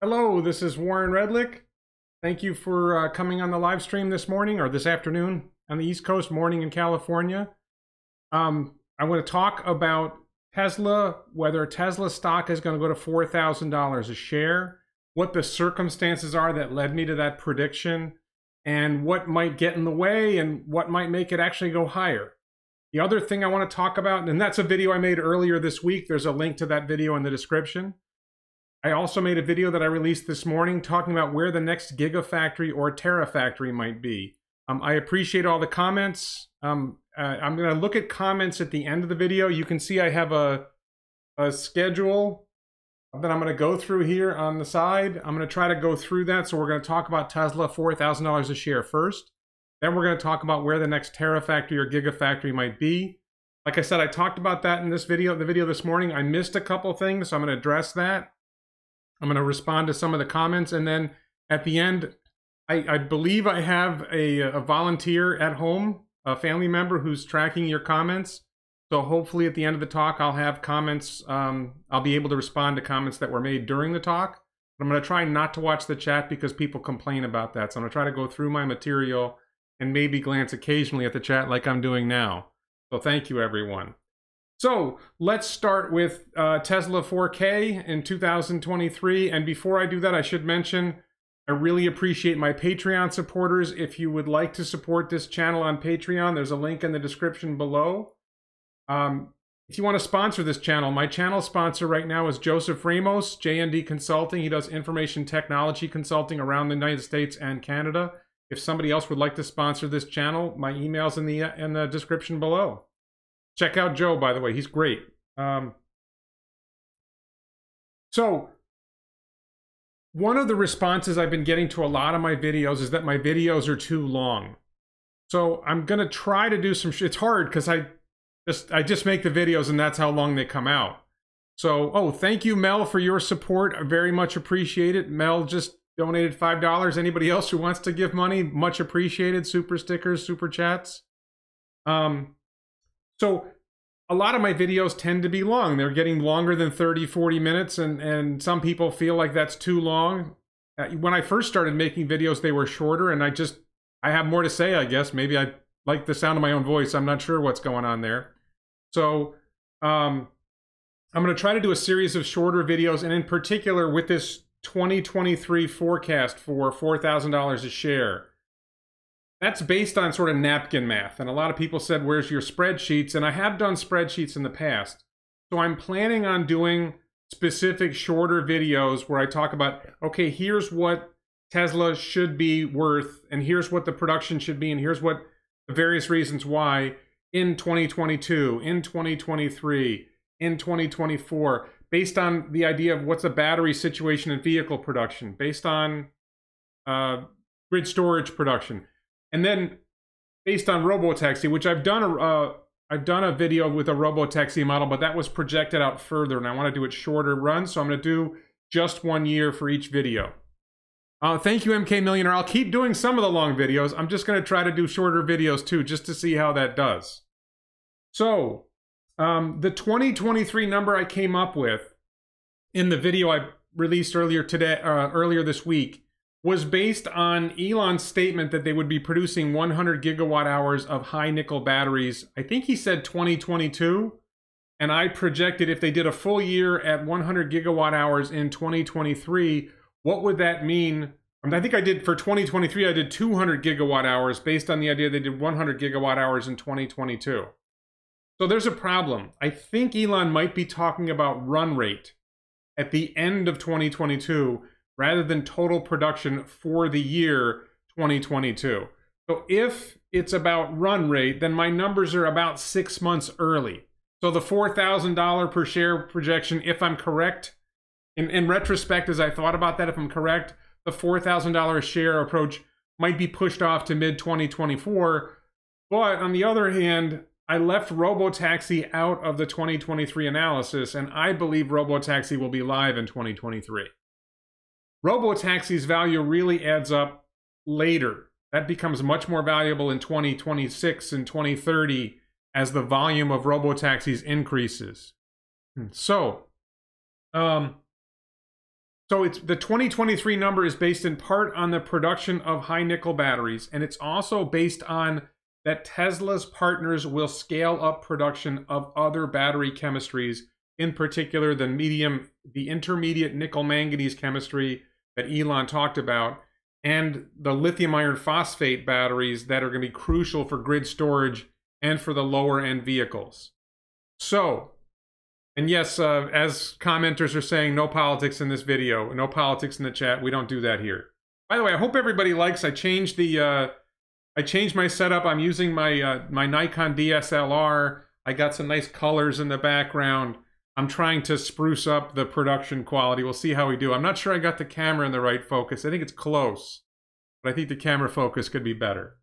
Hello, this is Warren Redlick. Thank you for coming on the live stream this morning or this afternoon on the East Coast, morning in California. I want to talk about Tesla, whether Tesla stock is going to go to $4,000 a share, what the circumstances are that led me to that prediction, and what might get in the way and what might make it actually go higher. The other thing I want to talk about, and that's a video I made earlier this week. There's a link to that video in the description. I also made a video that I released this morning talking about where the next Gigafactory or Terafactory might be. I appreciate all the comments. I'm going to look at comments at the end of the video. You can see I have a schedule that I'm going to go through here on the side. I'm going to try to go through that. So we're going to talk about Tesla, $4,000 a share first. Then we're going to talk about where the next Terafactory or Gigafactory might be. Like I said, I talked about that in this video, the video this morning. I missed a couple things, so I'm going to address that. I'm going to respond to some of the comments, and then at the end, I believe I have a volunteer at home, a family member who's tracking your comments. So hopefully at the end of the talk, I'll have comments. I'll be able to respond to comments that were made during the talk. But I'm going to try not to watch the chat because people complain about that. So I'm going to try to go through my material and maybe glance occasionally at the chat like I'm doing now. So thank you, everyone. So let's start with Tesla 4K in 2023. And before I do that, I should mention, I really appreciate my Patreon supporters. If you would like to support this channel on Patreon, there's a link in the description below. If you want to sponsor this channel, my channel sponsor right now is Joseph Ramos, JND Consulting. He does information technology consulting around the United States and Canada. If somebody else would like to sponsor this channel, my email's in the description below. Check out Joe, by the way. He's great. So one of the responses I've been getting to a lot of my videos is that my videos are too long. So I'm going to try to do some... It's hard because I just make the videos and that's how long they come out. So, thank you, Mel, for your support. I very much appreciate it. Mel just donated $5. Anybody else who wants to give money, much appreciated. Super stickers, super chats. So a lot of my videos tend to be long. They're getting longer than 30, 40 minutes, and some people feel like that's too long. When I first started making videos, they were shorter, and I have more to say, I guess. Maybe I like the sound of my own voice. I'm not sure what's going on there. So I'm going to try to do a series of shorter videos, and in particular with this 2023 forecast for $4,000 a share. That's based on sort of napkin math. And a lot of people said, where's your spreadsheets? And I have done spreadsheets in the past. So I'm planning on doing specific shorter videos where I talk about, okay, here's what Tesla should be worth, and here's what the production should be, and here's what the various reasons why in 2022, in 2023, in 2024, based on the idea of what's the battery situation in vehicle production, based on grid storage production. And then based on Robotaxi, which I've done a video with a Robotaxi model, but that was projected out further, and I want to do it shorter runs, so I'm going to do just 1 year for each video. Thank you, MK Millionaire. I'll keep doing some of the long videos. I'm just going to try to do shorter videos too, just to see how that does. So the 2023 number I came up with in the video I released earlier this week was based on Elon's statement that they would be producing 100 gigawatt hours of high nickel batteries. I think he said 2022, and I projected if they did a full year at 100 gigawatt hours in 2023, what would that mean? I think I did, for 2023, I did 200 gigawatt hours based on the idea they did 100 gigawatt hours in 2022. So there's a problem. I think Elon might be talking about run rate at the end of 2022, rather than total production for the year 2022. So if it's about run rate, then my numbers are about 6 months early. So the $4,000 per share projection, if I'm correct, in retrospect, as I thought about that, if I'm correct, the $4,000 a share approach might be pushed off to mid-2024. But on the other hand, I left Robotaxi out of the 2023 analysis, and I believe Robotaxi will be live in 2023. Robotaxi's value really adds up later. That becomes much more valuable in 2026 and 2030 as the volume of Robotaxis increases. So, So it's the 2023 number is based in part on the production of high nickel batteries, and it's also based on that Tesla's partners will scale up production of other battery chemistries, in particular the intermediate nickel manganese chemistry that Elon talked about, and the lithium iron phosphate batteries that are going to be crucial for grid storage and for the lower end vehicles. So, and yes, as commenters are saying, no politics in this video, no politics in the chat. We don't do that here. By the way, I hope everybody likes. I changed my setup. I'm using my my Nikon DSLR. I got some nice colors in the background. I'm trying to spruce up the production quality. We'll see how we do. I'm not sure I got the camera in the right focus. I think it's close, but I think the camera focus could be better.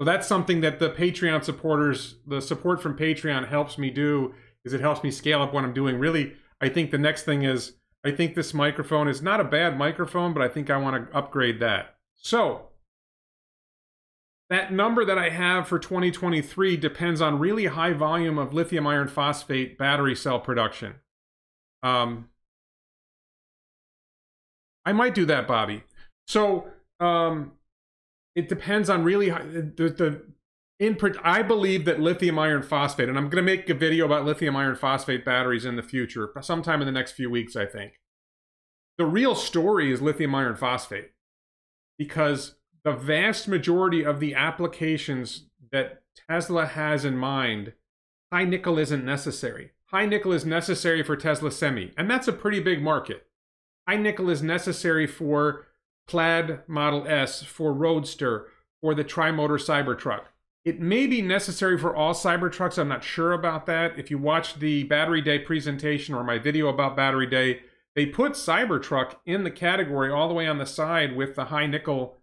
So that's something that the Patreon supporters, the support from Patreon helps me do, is it helps me scale up what I'm doing. Really, I think the next thing is, I think this microphone is not a bad microphone, but I think I want to upgrade that. So, that number that I have for 2023 depends on really high volume of lithium iron phosphate battery cell production. I might do that, Bobby. So, it depends on really high, I believe that lithium iron phosphate, and I'm going to make a video about lithium iron phosphate batteries in the future, sometime in the next few weeks, I think. The real story is lithium iron phosphate, because the vast majority of the applications that Tesla has in mind, high nickel isn't necessary. High nickel is necessary for Tesla Semi, and that's a pretty big market. High nickel is necessary for Plaid Model S, for Roadster, for the Tri-Motor Cybertruck. It may be necessary for all Cybertrucks. I'm not sure about that. If you watch the Battery Day presentation or my video about Battery Day, they put Cybertruck in the category all the way on the side with the high nickel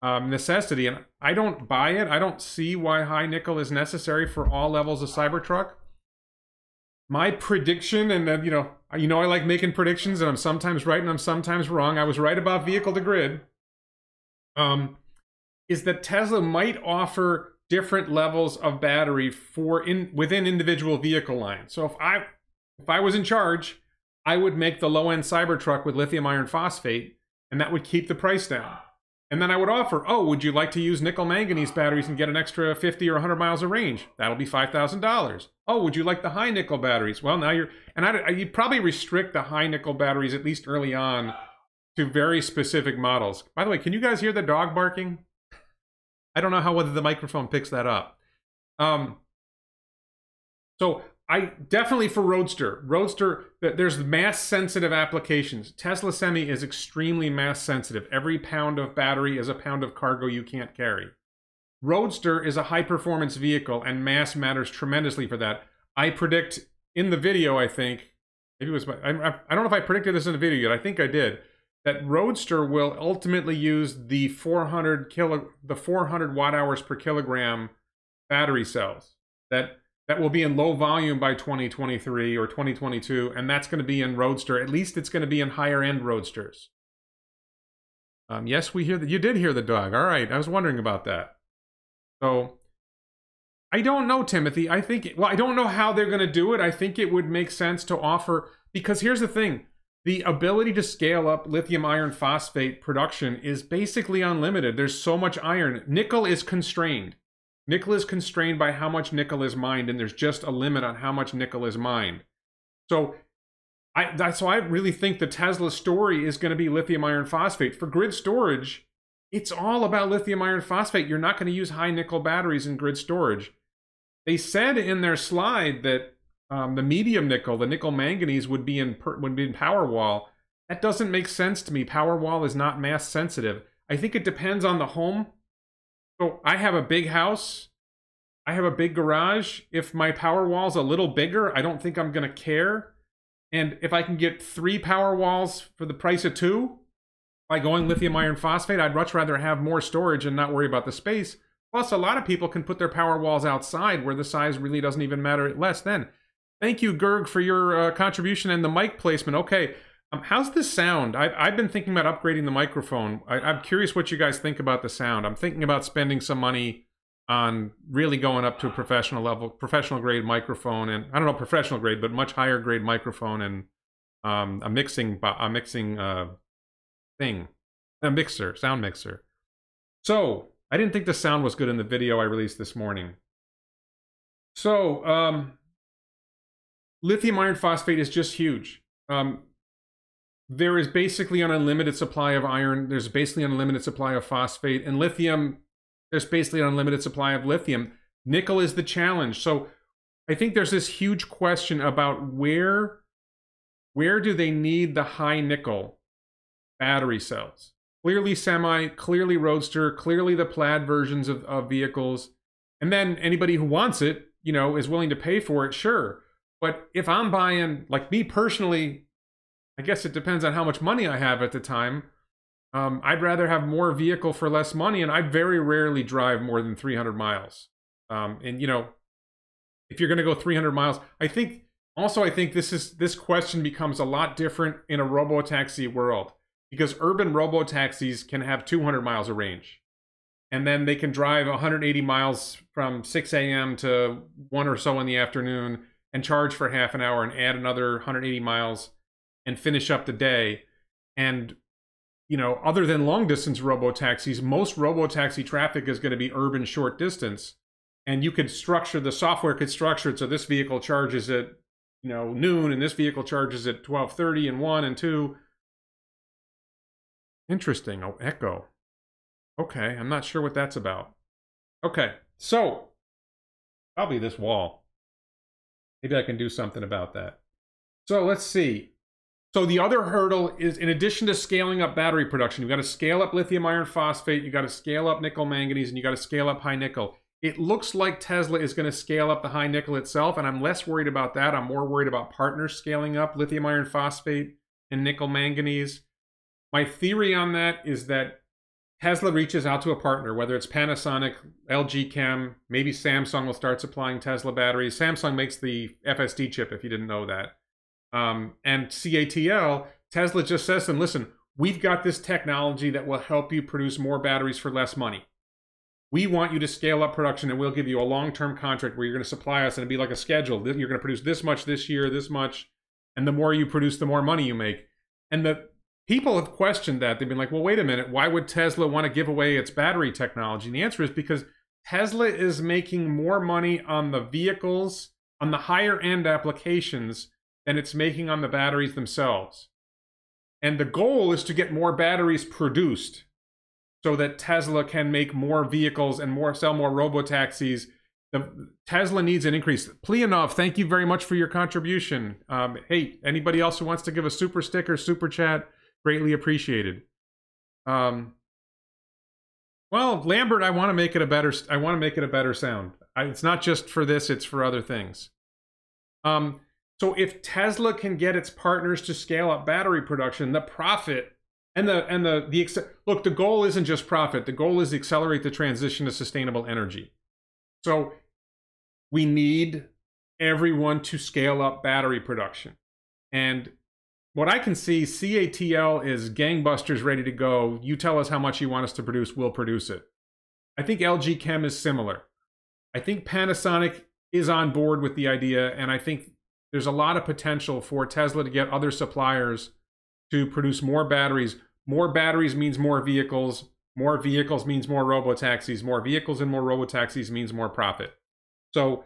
necessity, and I don't buy it. I don't see why high nickel is necessary for all levels of Cybertruck. My prediction, and then, you know I like making predictions, and I'm sometimes right and I'm sometimes wrong. I was right about vehicle to grid. Is that Tesla might offer different levels of battery within individual vehicle lines. So if I was in charge, I would make the low-end Cybertruck with lithium iron phosphate, and that would keep the price down. And then I would offer, oh, would you like to use nickel manganese batteries and get an extra 50 or 100 miles of range? That'll be $5,000. Oh, would you like the high nickel batteries? Well, now you'd probably restrict the high nickel batteries, at least early on, to very specific models. By the way, can you guys hear the dog barking? I don't know whether the microphone picks that up. So I definitely for Roadster, there's mass sensitive applications. Tesla Semi is extremely mass sensitive. Every pound of battery is a pound of cargo you can't carry. Roadster is a high performance vehicle, and mass matters tremendously for that. I predict in the video, I think, maybe it was, I don't know if I predicted this in the video yet, I think I did, that Roadster will ultimately use the 400 watt hours per kilogram battery cells. That will be in low volume by 2023 or 2022, and that's going to be in Roadster. At least it's going to be in higher end Roadsters. Yes, we hear that. You did hear the dog. All right, I was wondering about that. So, I don't know, Timothy. I don't know how they're going to do it. I think it would make sense to offer, because here's the thing. The ability to scale up lithium iron phosphate production is basically unlimited. There's so much iron. Nickel is constrained. Nickel is constrained by how much nickel is mined, and there's just a limit on how much nickel is mined. So I really think the Tesla story is going to be lithium iron phosphate. For grid storage, it's all about lithium iron phosphate. You're not going to use high nickel batteries in grid storage. They said in their slide that the medium nickel, the nickel manganese, would be in Powerwall. That doesn't make sense to me. Powerwall is not mass sensitive. I think it depends on the home. So I have a big house. I have a big garage. If my Powerwall's a little bigger, I don't think I'm going to care. And if I can get 3 Powerwalls for the price of 2 by going lithium iron phosphate, I'd much rather have more storage and not worry about the space. Plus, a lot of people can put their Powerwalls outside where the size really doesn't even matter less then. Thank you, Gerg, for your contribution and the mic placement. Okay, how's this sound? I've been thinking about upgrading the microphone. I'm curious what you guys think about the sound. I'm thinking about spending some money on really going up to a professional level, professional grade microphone, and I don't know professional grade, but much higher grade microphone, and a mixing thing. A mixer, sound mixer. So, I didn't think the sound was good in the video I released this morning. So, lithium iron phosphate is just huge. There is basically an unlimited supply of iron. There's basically an unlimited supply of phosphate. And lithium, there's basically an unlimited supply of lithium. Nickel is the challenge. So I think there's this huge question about where do they need the high nickel battery cells? Clearly semi, clearly roadster, clearly the plaid versions of vehicles. And then anybody who wants it, you know, is willing to pay for it, sure. But if I'm buying, like me personally, I guess it depends on how much money I have at the time. I'd rather have more vehicle for less money, and I very rarely drive more than 300 miles. And, you know, if you're going to go 300 miles, I think this question becomes a lot different in a robo-taxi world, because urban robo-taxis can have 200 miles of range. And then they can drive 180 miles from 6 a.m. to 1 or so in the afternoon and charge for half an hour and add another 180 miles and finish up the day. And, you know, other than long distance robo-taxis, most robo-taxi traffic is going to be urban short distance. And you could structure, the software could structure it so this vehicle charges at, you know, noon, and this vehicle charges at 12:30 and 1 and 2. Interesting. Oh, echo. Okay, I'm not sure what that's about. Okay, so probably this wall. Maybe I can do something about that. So let's see. So the other hurdle is, in addition to scaling up battery production, you've got to scale up lithium iron phosphate, you've got to scale up nickel manganese, and you've got to scale up high nickel. It looks like Tesla is going to scale up the high nickel itself, and I'm less worried about that. I'm more worried about partners scaling up lithium iron phosphate and nickel manganese. My theory on that is that Tesla reaches out to a partner, whether it's Panasonic, LG Chem, maybe Samsung will start supplying Tesla batteries. Samsung makes the FSD chip, if you didn't know that. And CATL, Tesla just says to them, listen, we've got this technology that will help you produce more batteries for less money. We want you to scale up production, and we'll give you a long-term contract where you're going to supply us, and it'll be like a schedule. You're going to produce this much this year, this much, and the more you produce, the more money you make. And the people have questioned that. They've been like, well, wait a minute. Why would Tesla want to give away its battery technology? And the answer is because Tesla is making more money on the vehicles, on the higher end applications, than it's making on the batteries themselves. And the goal is to get more batteries produced so that Tesla can make more vehicles and sell more robo-taxis. Tesla needs an increase. Pleanov, thank you very much for your contribution. Hey, anybody else who wants to give a super sticker, super chat, greatly appreciated. Well, Lambert, I want to make it a better sound. It's not just for this, it's for other things. So if Tesla can get its partners to scale up battery production, the profit and look, the goal isn't just profit. The goal is to accelerate the transition to sustainable energy. So we need everyone to scale up battery production. And what I can see, CATL is gangbusters ready to go. You tell us how much you want us to produce, we'll produce it. I think LG Chem is similar. I think Panasonic is on board with the idea, and I think there's a lot of potential for Tesla to get other suppliers to produce more batteries. More batteries means more vehicles. More vehicles means more robo-taxis. More vehicles and more robo-taxis means more profit. So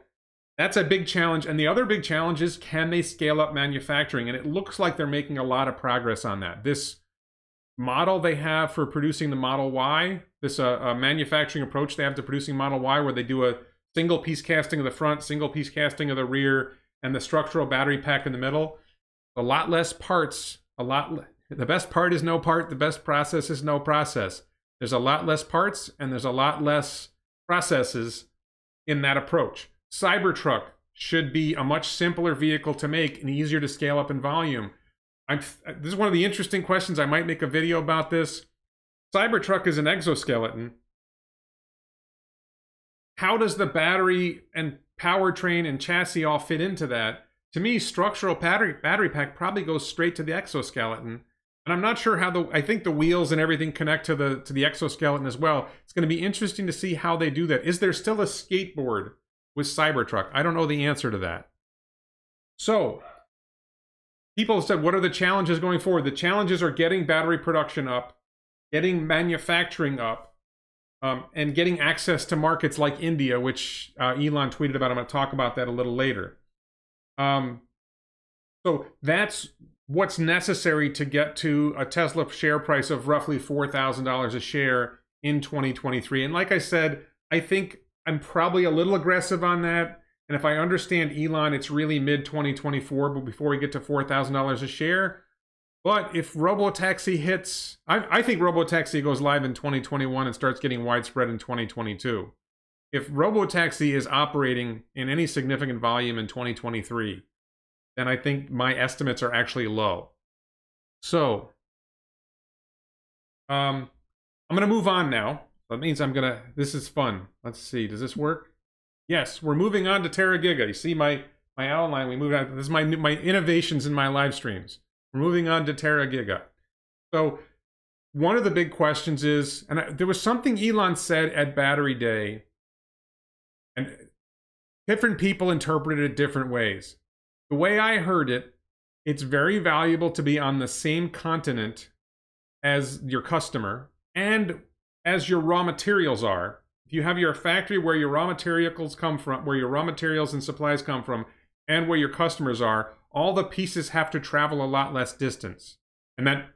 that's a big challenge. And the other big challenge is, can they scale up manufacturing? And it looks like they're making a lot of progress on that. This model they have for producing the Model Y, this manufacturing approach they have to producing Model Y, where they do a single piece casting of the front, single piece casting of the rear, and the structural battery pack in the middle. A lot less parts. The best part is no part. The best process is no process. There's a lot less parts, and there's a lot less processes in that approach. Cybertruck should be a much simpler vehicle to make and easier to scale up in volume. This is one of the interesting questions. I might make a video about this. Cybertruck is an exoskeleton. How does the battery and powertrain and chassis all fit into that? To me, structural battery pack probably goes straight to the exoskeleton. And I'm not sure how I think the wheels and everything connect to the exoskeleton as well. It's going to be interesting to see how they do that. Is there still a skateboard with Cybertruck? I don't know the answer to that. So people have said, what are the challenges going forward? The challenges are getting battery production up, getting manufacturing up, and getting access to markets like India, which Elon tweeted about. I'm going to talk about that a little later. So that's what's necessary to get to a Tesla share price of roughly $4,000 a share in 2023. And like I said, I think I'm probably a little aggressive on that. And if I understand Elon, it's really mid-2024, but before we get to $4,000 a share. But if Robotaxi hits, I think Robotaxi goes live in 2021 and starts getting widespread in 2022. If Robotaxi is operating in any significant volume in 2023, then I think my estimates are actually low. So, I'm going to move on now. That means this is fun. Let's see, does this work? Yes, we're moving on to Tera-Giga. You see my outline, we moved on. This is my innovations in my live streams. We're moving on to Tera-Giga. So one of the big questions is, and there was something Elon said at Battery Day, and different people interpreted it different ways. The way I heard it, it's very valuable to be on the same continent as your customer and as your raw materials are. If you have your factory where your raw materials come from, where your raw materials and supplies come from, and where your customers are, all the pieces have to travel a lot less distance. And that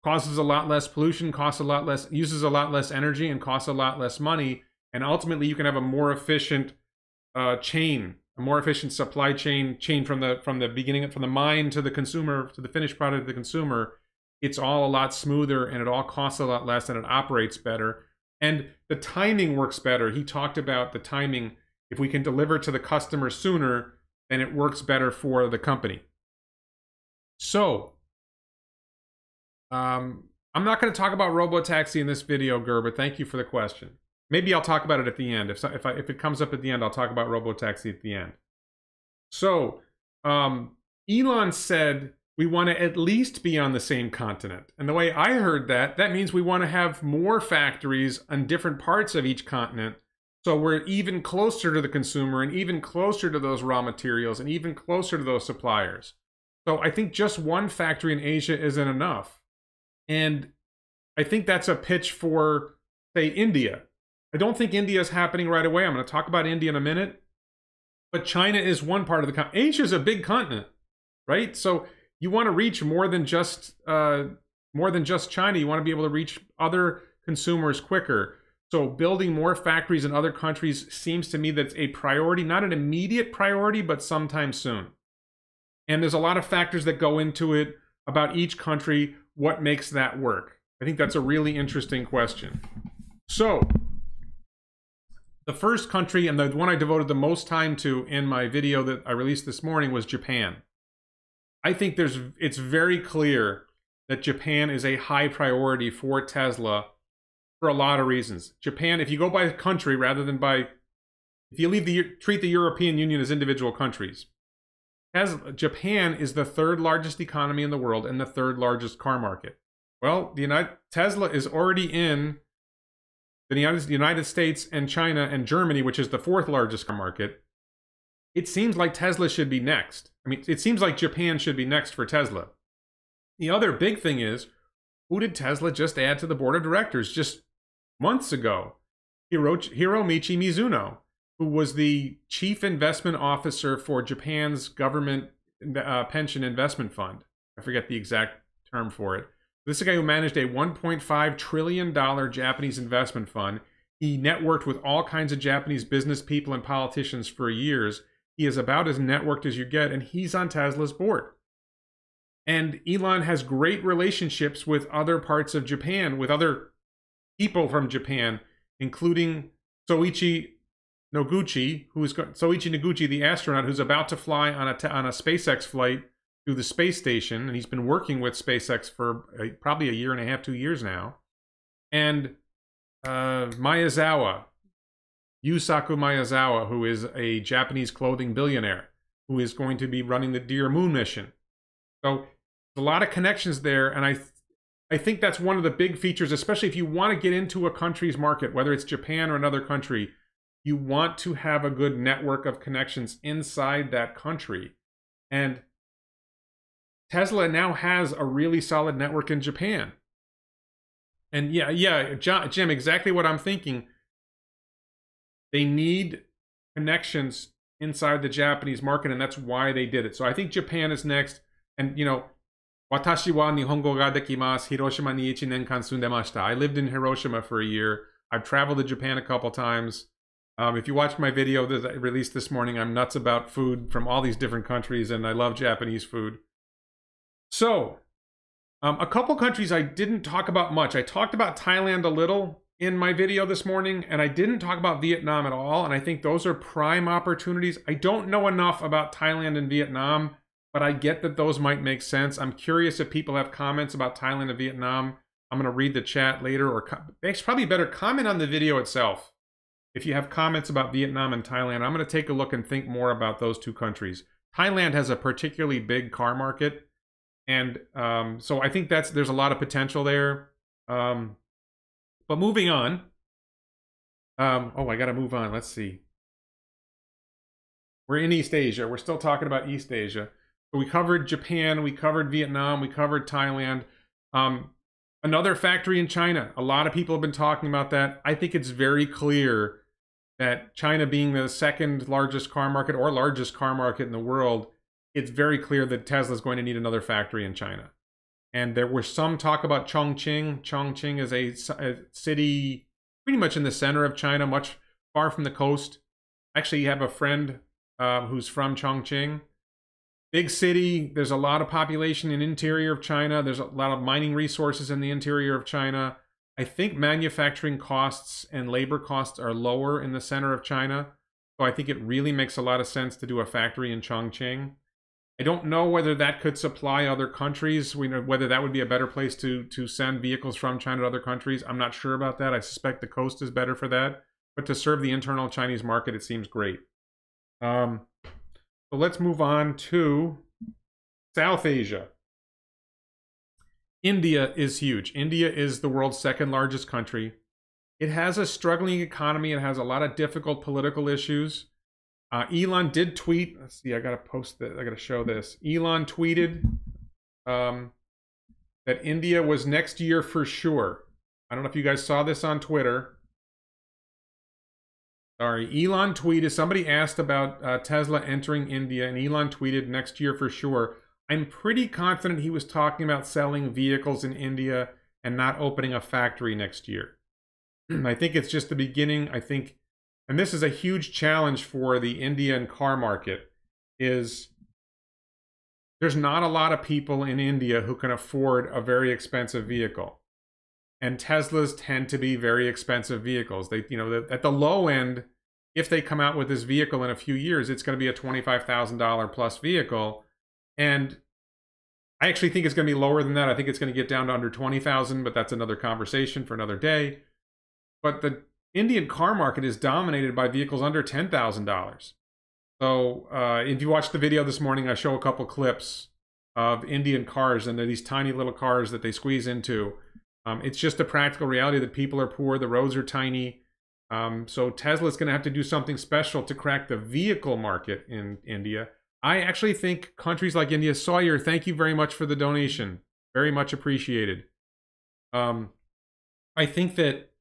causes a lot less pollution, costs a lot less, uses a lot less energy, and costs a lot less money. And ultimately, you can have a more efficient chain, a more efficient supply chain from the beginning, from the mine to the consumer, to the finished product to the consumer. It's all a lot smoother, and it all costs a lot less, and it operates better. And the timing works better. He talked about the timing. If we can deliver to the customer sooner, then it works better for the company. So, I'm not going to talk about Robotaxi in this video, Gerber. Thank you for the question. Maybe I'll talk about it at the end. If it comes up at the end, I'll talk about Robotaxi at the end. So, Elon said we want to at least be on the same continent. And the way I heard that, that means we want to have more factories on different parts of each continent. So we're even closer to the consumer and even closer to those raw materials and even closer to those suppliers. So I think just one factory in Asia isn't enough. And I think that's a pitch for, say, India. I don't think India is happening right away. I'm going to talk about India in a minute. But China is one part of the continent. Asia is a big continent, right? So you want to reach more than just China. You want to be able to reach other consumers quicker. So building more factories in other countries seems to me that's a priority, not an immediate priority, but sometime soon. And there's a lot of factors that go into it about each country, what makes that work. I think that's a really interesting question. So the first country, and the one I devoted the most time to in my video that I released this morning, was Japan. I think it's very clear that Japan is a high priority for Tesla for a lot of reasons. Japan, if you go by country rather than by, if you treat the European Union as individual countries, Japan is the third largest economy in the world and the third largest car market. Well, Tesla is already in the United States and China and Germany, which is the fourth largest car market. It seems like Tesla should be next. I mean, it seems like Japan should be next for Tesla. The other big thing is, who did Tesla just add to the board of directors just months ago? Hiromichi Mizuno, who was the chief investment officer for Japan's government pension investment fund. I forget the exact term for it. This is a guy who managed a $1.5 trillion Japanese investment fund. He networked with all kinds of Japanese business people and politicians for years. He is about as networked as you get, and he's on Tesla's board. And Elon has great relationships with other parts of Japan, with other people from Japan, including Soichi Noguchi, the astronaut who's about to fly on a SpaceX flight to the space station, and he's been working with SpaceX for probably a year and a half, 2 years now. And Yusaku Maezawa, who is a Japanese clothing billionaire, who is going to be running the Dear Moon mission. So a lot of connections there, and I think that's one of the big features, especially if you want to get into a country's market, whether it's Japan or another country. You want to have a good network of connections inside that country. And Tesla now has a really solid network in Japan. And yeah, Jim, exactly what I'm thinking. They need connections inside the Japanese market, and that's why they did it. So I think Japan is next. And, you know, Watashi wa Nihongo ga dekimasu. Hiroshima ni 1 年間 sundemashita. I lived in Hiroshima for a year. I've traveled to Japan a couple times. If you watched my video that I released this morning, I'm nuts about food from all these different countries, and I love Japanese food. So, a couple countries I didn't talk about much. I talked about Thailand a little in my video this morning, and I didn't talk about Vietnam at all, and I think those are prime opportunities. I don't know enough about Thailand and Vietnam, but I get that those might make sense. I'm curious if people have comments about Thailand and Vietnam. I'm going to read the chat later, or it's probably better comment on the video itself. If you have comments about Vietnam and Thailand, I'm going to take a look and think more about those two countries. Thailand has a particularly big car market, and so I think there's a lot of potential there. But moving on. Oh, I got to move on. Let's see. We're in East Asia. We're still talking about East Asia. So we covered Japan. We covered Vietnam. We covered Thailand. Another factory in China. A lot of people have been talking about that. I think it's very clear that China being the second largest car market or largest car market in the world, it's very clear that Tesla is going to need another factory in China. And there was some talk about Chongqing. Chongqing is a city pretty much in the center of China, much far from the coast. Actually, you have a friend who's from Chongqing. Big city. There's a lot of population in the interior of China. There's a lot of mining resources in the interior of China. I think manufacturing costs and labor costs are lower in the center of China. So I think it really makes a lot of sense to do a factory in Chongqing. I don't know whether that could supply other countries, whether that would be a better place to send vehicles from China to other countries. I'm not sure about that. I suspect the coast is better for that. But to serve the internal Chinese market, it seems great. So let's move on to South Asia. India is huge. India is the world's second largest country. It has a struggling economy. It has a lot of difficult political issues. Elon did tweet. Let's see, I got to post this. I got to show this. Elon tweeted that India was next year for sure. I don't know if you guys saw this on Twitter. Sorry, Elon tweeted. Somebody asked about Tesla entering India, and Elon tweeted next year for sure. I'm pretty confident he was talking about selling vehicles in India and not opening a factory next year. I think it's just the beginning. I think, and this is a huge challenge for the Indian car market, is there's not a lot of people in India who can afford a very expensive vehicle. And Teslas tend to be very expensive vehicles. They, you know, at the low end, if they come out with this vehicle in a few years, it's going to be a $25,000 plus vehicle. And I actually think it's going to be lower than that. I think it's going to get down to under 20,000, but that's another conversation for another day. But the Indian car market is dominated by vehicles under $10,000. So if you watch the video this morning, I show a couple clips of Indian cars, and they're these tiny little cars that they squeeze into. It's just a practical reality that people are poor, the roads are tiny. So Tesla's going to have to do something special to crack the vehicle market in India. I actually think countries like India, Sawyer, thank you very much for the donation. Very much appreciated. I think that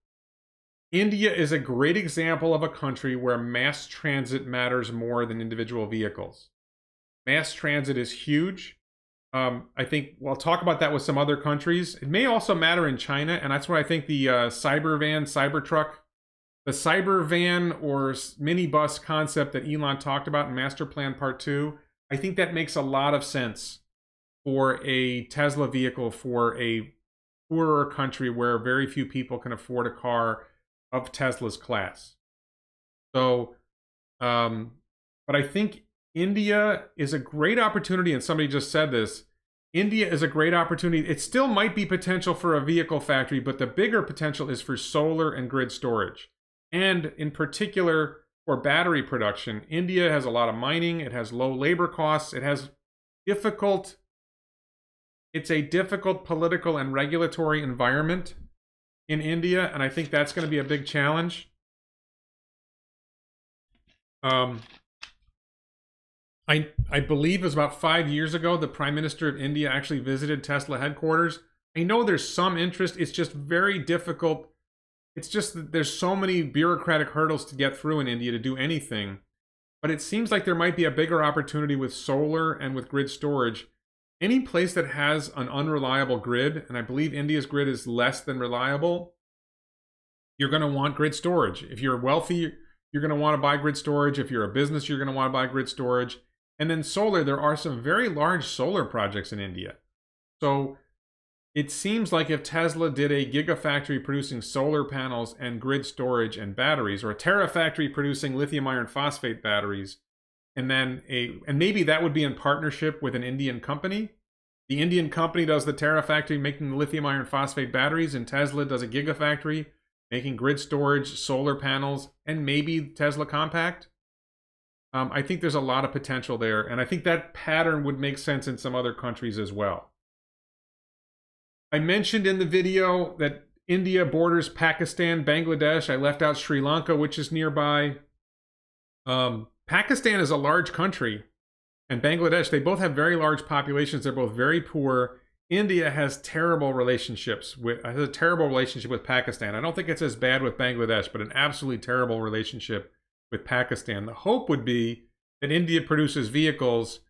India is a great example of a country where mass transit matters more than individual vehicles. Mass transit is huge. I think we'll talk about that with some other countries. It may also matter in China, and that's why I think the Cybertruck, the Cybervan or minibus concept that Elon talked about in Master Plan Part 2, I think that makes a lot of sense for a Tesla vehicle for a poorer country where very few people can afford a car of Tesla's class. So, but I think India is a great opportunity, and somebody just said this. India is a great opportunity. It still might be potential for a vehicle factory, but the bigger potential is for solar and grid storage. And in particular, for battery production, India has a lot of mining. It has low labor costs. It has it's a difficult political and regulatory environment in India, and I think that's going to be a big challenge. I believe it was about 5 years ago, the Prime Minister of India actually visited Tesla headquarters. I know there's some interest. It's just very difficult. It's just that there's so many bureaucratic hurdles to get through in India to do anything. But it seems like there might be a bigger opportunity with solar and with grid storage. Any place that has an unreliable grid, and I believe India's grid is less than reliable, you're going to want grid storage. If you're wealthy, you're going to want to buy grid storage. If you're a business, you're going to want to buy grid storage. And then solar, there are some very large solar projects in India. So it seems like if Tesla did a gigafactory producing solar panels and grid storage and batteries, or a Terafactory producing lithium iron phosphate batteries, and then maybe that would be in partnership with an Indian company. The Indian company does the Terafactory making the lithium iron phosphate batteries, and Tesla does a gigafactory making grid storage, solar panels, and maybe Tesla Compact. I think there's a lot of potential there, and I think that pattern would make sense in some other countries as well. I mentioned in the video that India borders Pakistan, Bangladesh. I left out Sri Lanka, which is nearby. Pakistan is a large country, and Bangladesh, they both have very large populations. They're both very poor. India has a terrible relationship with Pakistan. I don't think it's as bad with Bangladesh, but an absolutely terrible relationship with Pakistan. The hope would be that India produces vehicles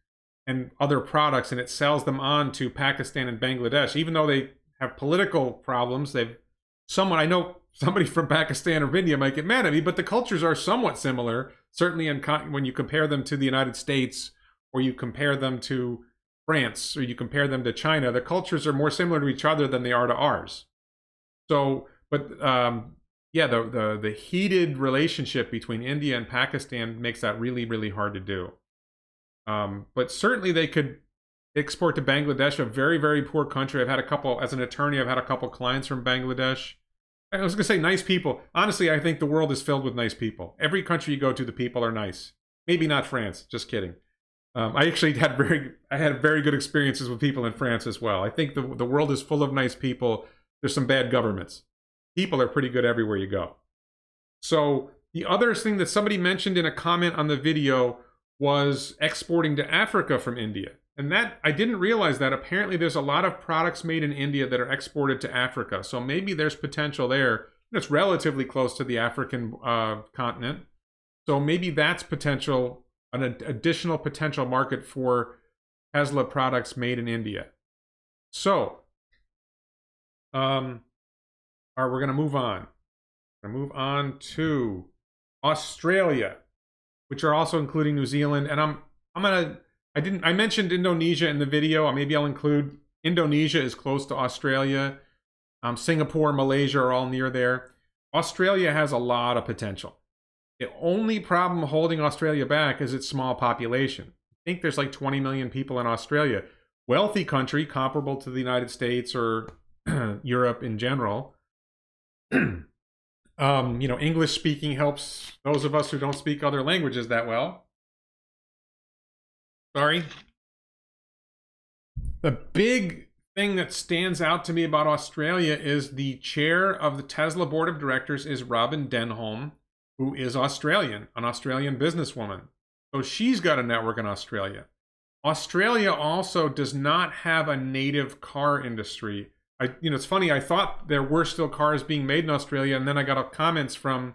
and other products and it sells them on to Pakistan and Bangladesh. Even though they have political problems, I know somebody from Pakistan or India might get mad at me, but the cultures are somewhat similar, certainly when you compare them to the United States, or you compare them to France, or you compare them to China. The cultures are more similar to each other than they are to ours. So, but yeah, the heated relationship between India and Pakistan makes that really, really hard to do. But certainly they could export to Bangladesh, a very, very poor country. As an attorney, I've had a couple clients from Bangladesh. I was going to say nice people. Honestly, I think the world is filled with nice people. Every country you go to, the people are nice. Maybe not France, just kidding. I actually had very good experiences with people in France as well. I think the world is full of nice people. There's some bad governments. People are pretty good everywhere you go. So the other thing that somebody mentioned in a comment on the video was exporting to Africa from India. And that, I didn't realize that. Apparently there's a lot of products made in India that are exported to Africa. So maybe there's potential there. It's relatively close to the African continent. So maybe that's an additional potential market for Tesla products made in India. So, we're going to move on. We're going to move on to Australia, which are also including New Zealand. And I mentioned Indonesia in the video. Maybe I'll include Indonesia is close to Australia. Singapore, Malaysia are all near there. Australia has a lot of potential. The only problem holding Australia back is its small population. I think there's like 20 million people in Australia. Wealthy country, comparable to the United States or Europe in general. English speaking helps those of us who don't speak other languages that well. Sorry. The big thing that stands out to me about Australia is the chair of the Tesla board of directors is Robin Denholm, who is Australian, an Australian businesswoman. So she's got a network in Australia. Australia also does not have a native car industry. It's funny, I thought there were still cars being made in Australia, and then I got comments from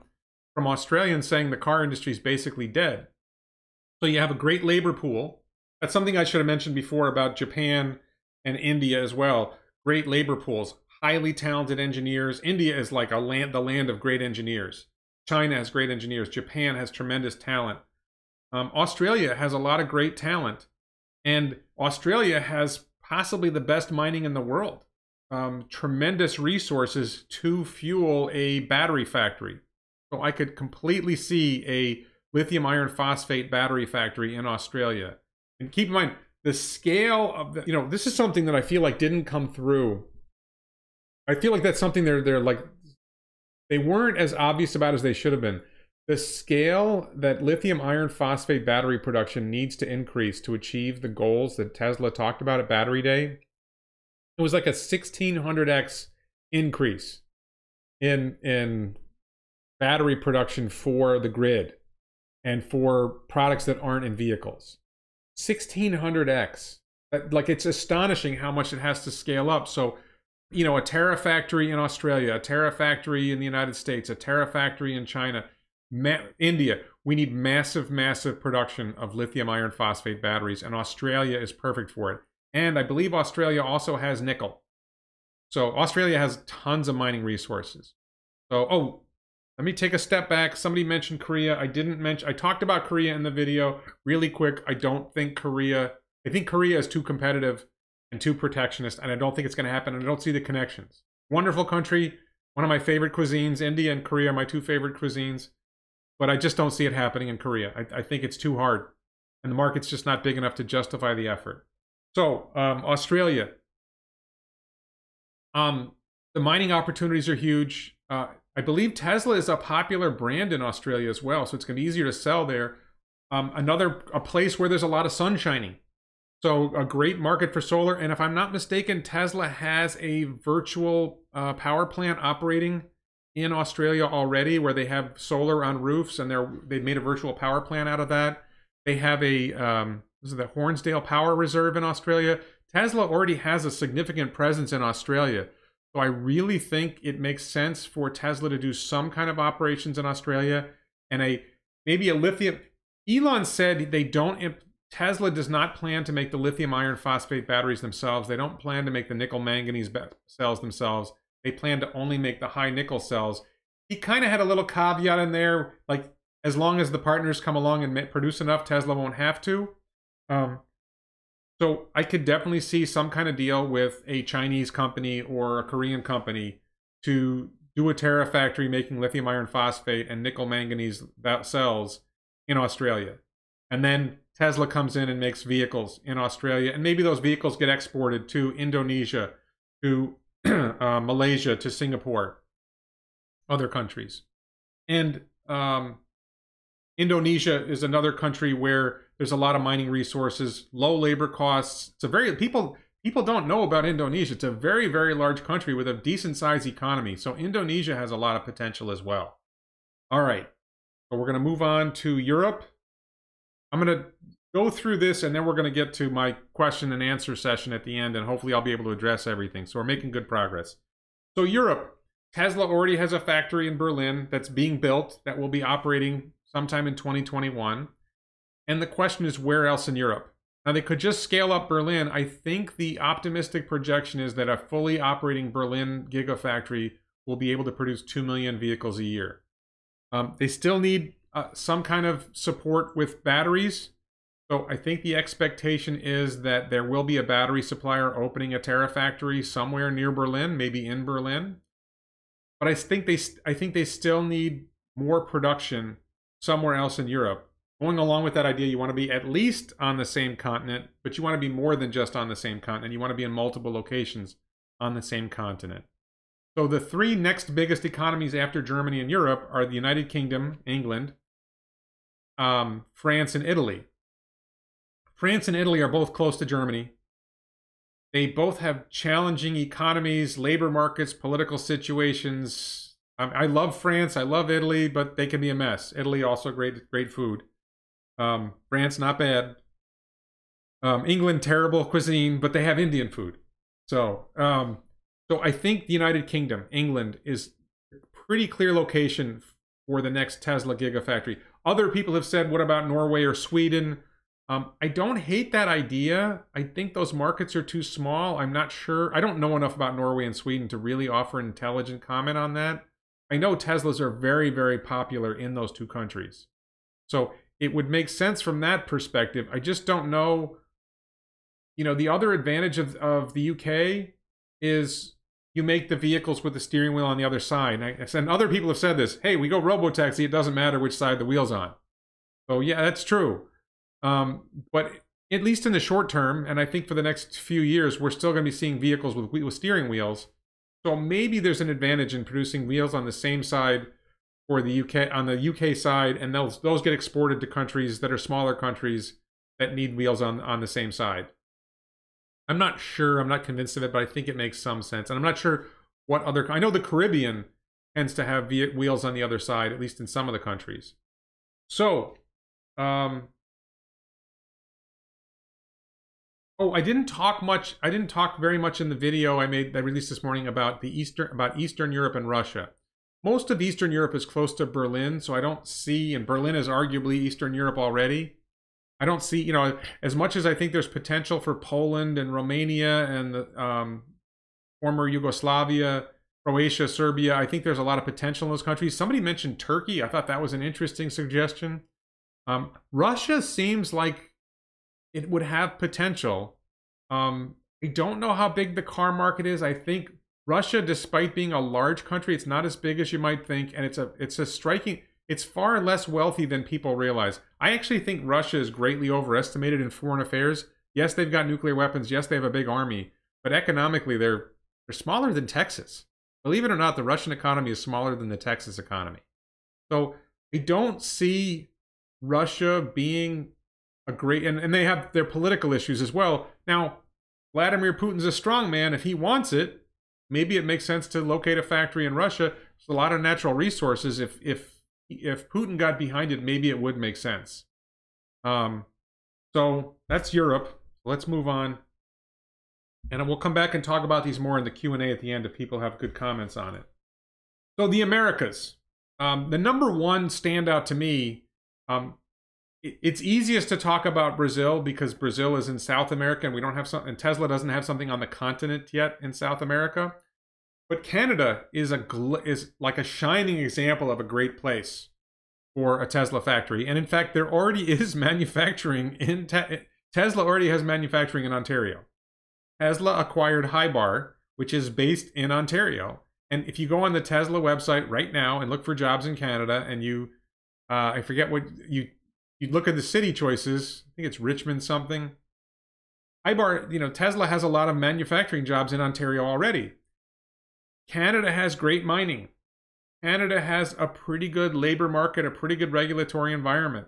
Australians saying the car industry is basically dead. So you have a great labor pool. That's something I should have mentioned before about Japan and India as well. Great labor pools, highly talented engineers. India is like the land of great engineers. China has great engineers. Japan has tremendous talent. Australia has a lot of great talent. And Australia has possibly the best mining in the world. Tremendous resources to fuel a battery factory. So I could completely see a lithium iron phosphate battery factory in Australia. And keep in mind, the scale of this is something that I feel like didn't come through. I feel like that's something they're like, they weren't as obvious about as they should have been. The scale that lithium iron phosphate battery production needs to increase to achieve the goals that Tesla talked about at Battery Day, it was like a 1600x increase in battery production for the grid and for products that aren't in vehicles. 1600x. Like, it's astonishing how much it has to scale up. So, you know, a Terafactory in Australia, a Terafactory in the United States, a Terafactory in China, India. We need massive, massive production of lithium iron phosphate batteries, and Australia is perfect for it. And I believe Australia also has nickel. So Australia has tons of mining resources. So, oh, let me take a step back. Somebody mentioned Korea. I didn't mention, I talked about Korea in the video really quick. I think Korea is too competitive and too protectionist, and I don't think it's going to happen, and I don't see the connections. Wonderful country, one of my favorite cuisines. India and Korea are my two favorite cuisines, but I just don't see it happening in Korea. I think it's too hard, and the market's just not big enough to justify the effort. So, Australia. The mining opportunities are huge. I believe Tesla is a popular brand in Australia as well, so it's going to be easier to sell there. A place where there's a lot of sun shining. So a great market for solar. And if I'm not mistaken, Tesla has a virtual power plant operating in Australia already, where they have solar on roofs, and they've made a virtual power plant out of that. They have a this is the Hornsdale Power Reserve in Australia. Tesla already has a significant presence in Australia. So I really think it makes sense for Tesla to do some kind of operations in Australia, and maybe a lithium. Elon said Tesla does not plan to make the lithium iron phosphate batteries themselves. They don't plan to make the nickel manganese cells themselves. They plan to only make the high nickel cells. He kind of had a little caveat in there, like, as long as the partners come along and produce enough, Tesla won't have to. So I could definitely see some kind of deal with a Chinese company or a Korean company to do a Terafactory making lithium iron phosphate and nickel manganese cells in Australia. And then Tesla comes in and makes vehicles in Australia. And maybe those vehicles get exported to Indonesia, to Malaysia, to Singapore, other countries. And Indonesia is another country where there's a lot of mining resources, low labor costs. It's a very, people don't know about Indonesia. It's a very, very large country with a decent sized economy. So Indonesia has a lot of potential as well. All right, so we're going to move on to Europe. I'm going to go through this, and then we're going to get to my question and answer session at the end, and hopefully I'll be able to address everything. So we're making good progress. So Europe, Tesla already has a factory in Berlin that's being built that will be operating sometime in 2021. And the question is, where else in Europe? Now, they could just scale up Berlin. I think the optimistic projection is that a fully operating Berlin Gigafactory will be able to produce 2 million vehicles a year. They still need some kind of support with batteries. So I think the expectation is that there will be a battery supplier opening a Terafactory somewhere near Berlin, maybe in Berlin. But I think they still need more production somewhere else in Europe. Going along with that idea, you want to be at least on the same continent, but you want to be more than just on the same continent. You want to be in multiple locations on the same continent. So the three next biggest economies after Germany and Europe are the United Kingdom, England, France, and Italy. France and Italy are both close to Germany. They both have challenging economies, labor markets, political situations. I love France, I love Italy, but they can be a mess. Italy also great food. France, not bad. England, terrible cuisine, but they have Indian food. So I think the United Kingdom, England, is a pretty clear location for the next Tesla Gigafactory. Other people have said, what about Norway or Sweden? I don't hate that idea. I think those markets are too small. I'm not sure. I don't know enough about Norway and Sweden to really offer an intelligent comment on that. I know Teslas are very, very popular in those two countries. So it would make sense from that perspective. I just don't know. You know, the other advantage of the UK is you make the vehicles with the steering wheel on the other side. And other people have said this, hey, we go robo-taxi, it doesn't matter which side the wheel's on. So yeah, that's true. But at least in the short term, and I think for the next few years, we're still going to be seeing vehicles with steering wheels. So maybe there's an advantage in producing wheels on the same side for the UK, on the UK side, and those get exported to countries that are smaller countries that need wheels on the same side. I'm not sure, I'm not convinced of it, but I think it makes some sense. And I'm not sure what other, I know the Caribbean tends to have wheels on the other side, at least in some of the countries. So, Oh, I didn't talk much. I didn't talk very much in the video I released this morning about Eastern Europe and Russia. Most of Eastern Europe is close to Berlin, so I don't see, and Berlin is arguably Eastern Europe already. I don't see, you know, as much as I think there's potential for Poland and Romania and the former Yugoslavia, Croatia, Serbia. I think there's a lot of potential in those countries. Somebody mentioned Turkey. I thought that was an interesting suggestion. Russia seems like it would have potential. I don't know how big the car market is. I think Russia, despite being a large country, it's not as big as you might think, and it's far less wealthy than people realize. I actually think Russia is greatly overestimated in foreign affairs. Yes, they've got nuclear weapons. Yes, they have a big army, but economically, they're smaller than Texas. Believe it or not, the Russian economy is smaller than the Texas economy. So I don't see Russia being a great, and they have their political issues as well. Now, Vladimir Putin's a strong man. If he wants it, maybe it makes sense to locate a factory in Russia. There's a lot of natural resources. If Putin got behind it, maybe it would make sense. So that's Europe. Let's move on. And we'll come back and talk about these more in the Q&A at the end if people have good comments on it. So the Americas. The number one standout to me, it's easiest to talk about Brazil because Brazil is in South America and we don't have something, and Tesla doesn't have something on the continent yet in South America. But Canada is like a shining example of a great place for a Tesla factory. And in fact, there already is manufacturing in Tesla already has manufacturing in Ontario. Tesla acquired Hybar, which is based in Ontario. And if you go on the Tesla website right now and look for jobs in Canada, and you, I forget what, you look at the city choices, I think it's Richmond something. Hybar, you know, Tesla has a lot of manufacturing jobs in Ontario already. Canada has great mining. Canada has a pretty good labor market, a pretty good regulatory environment.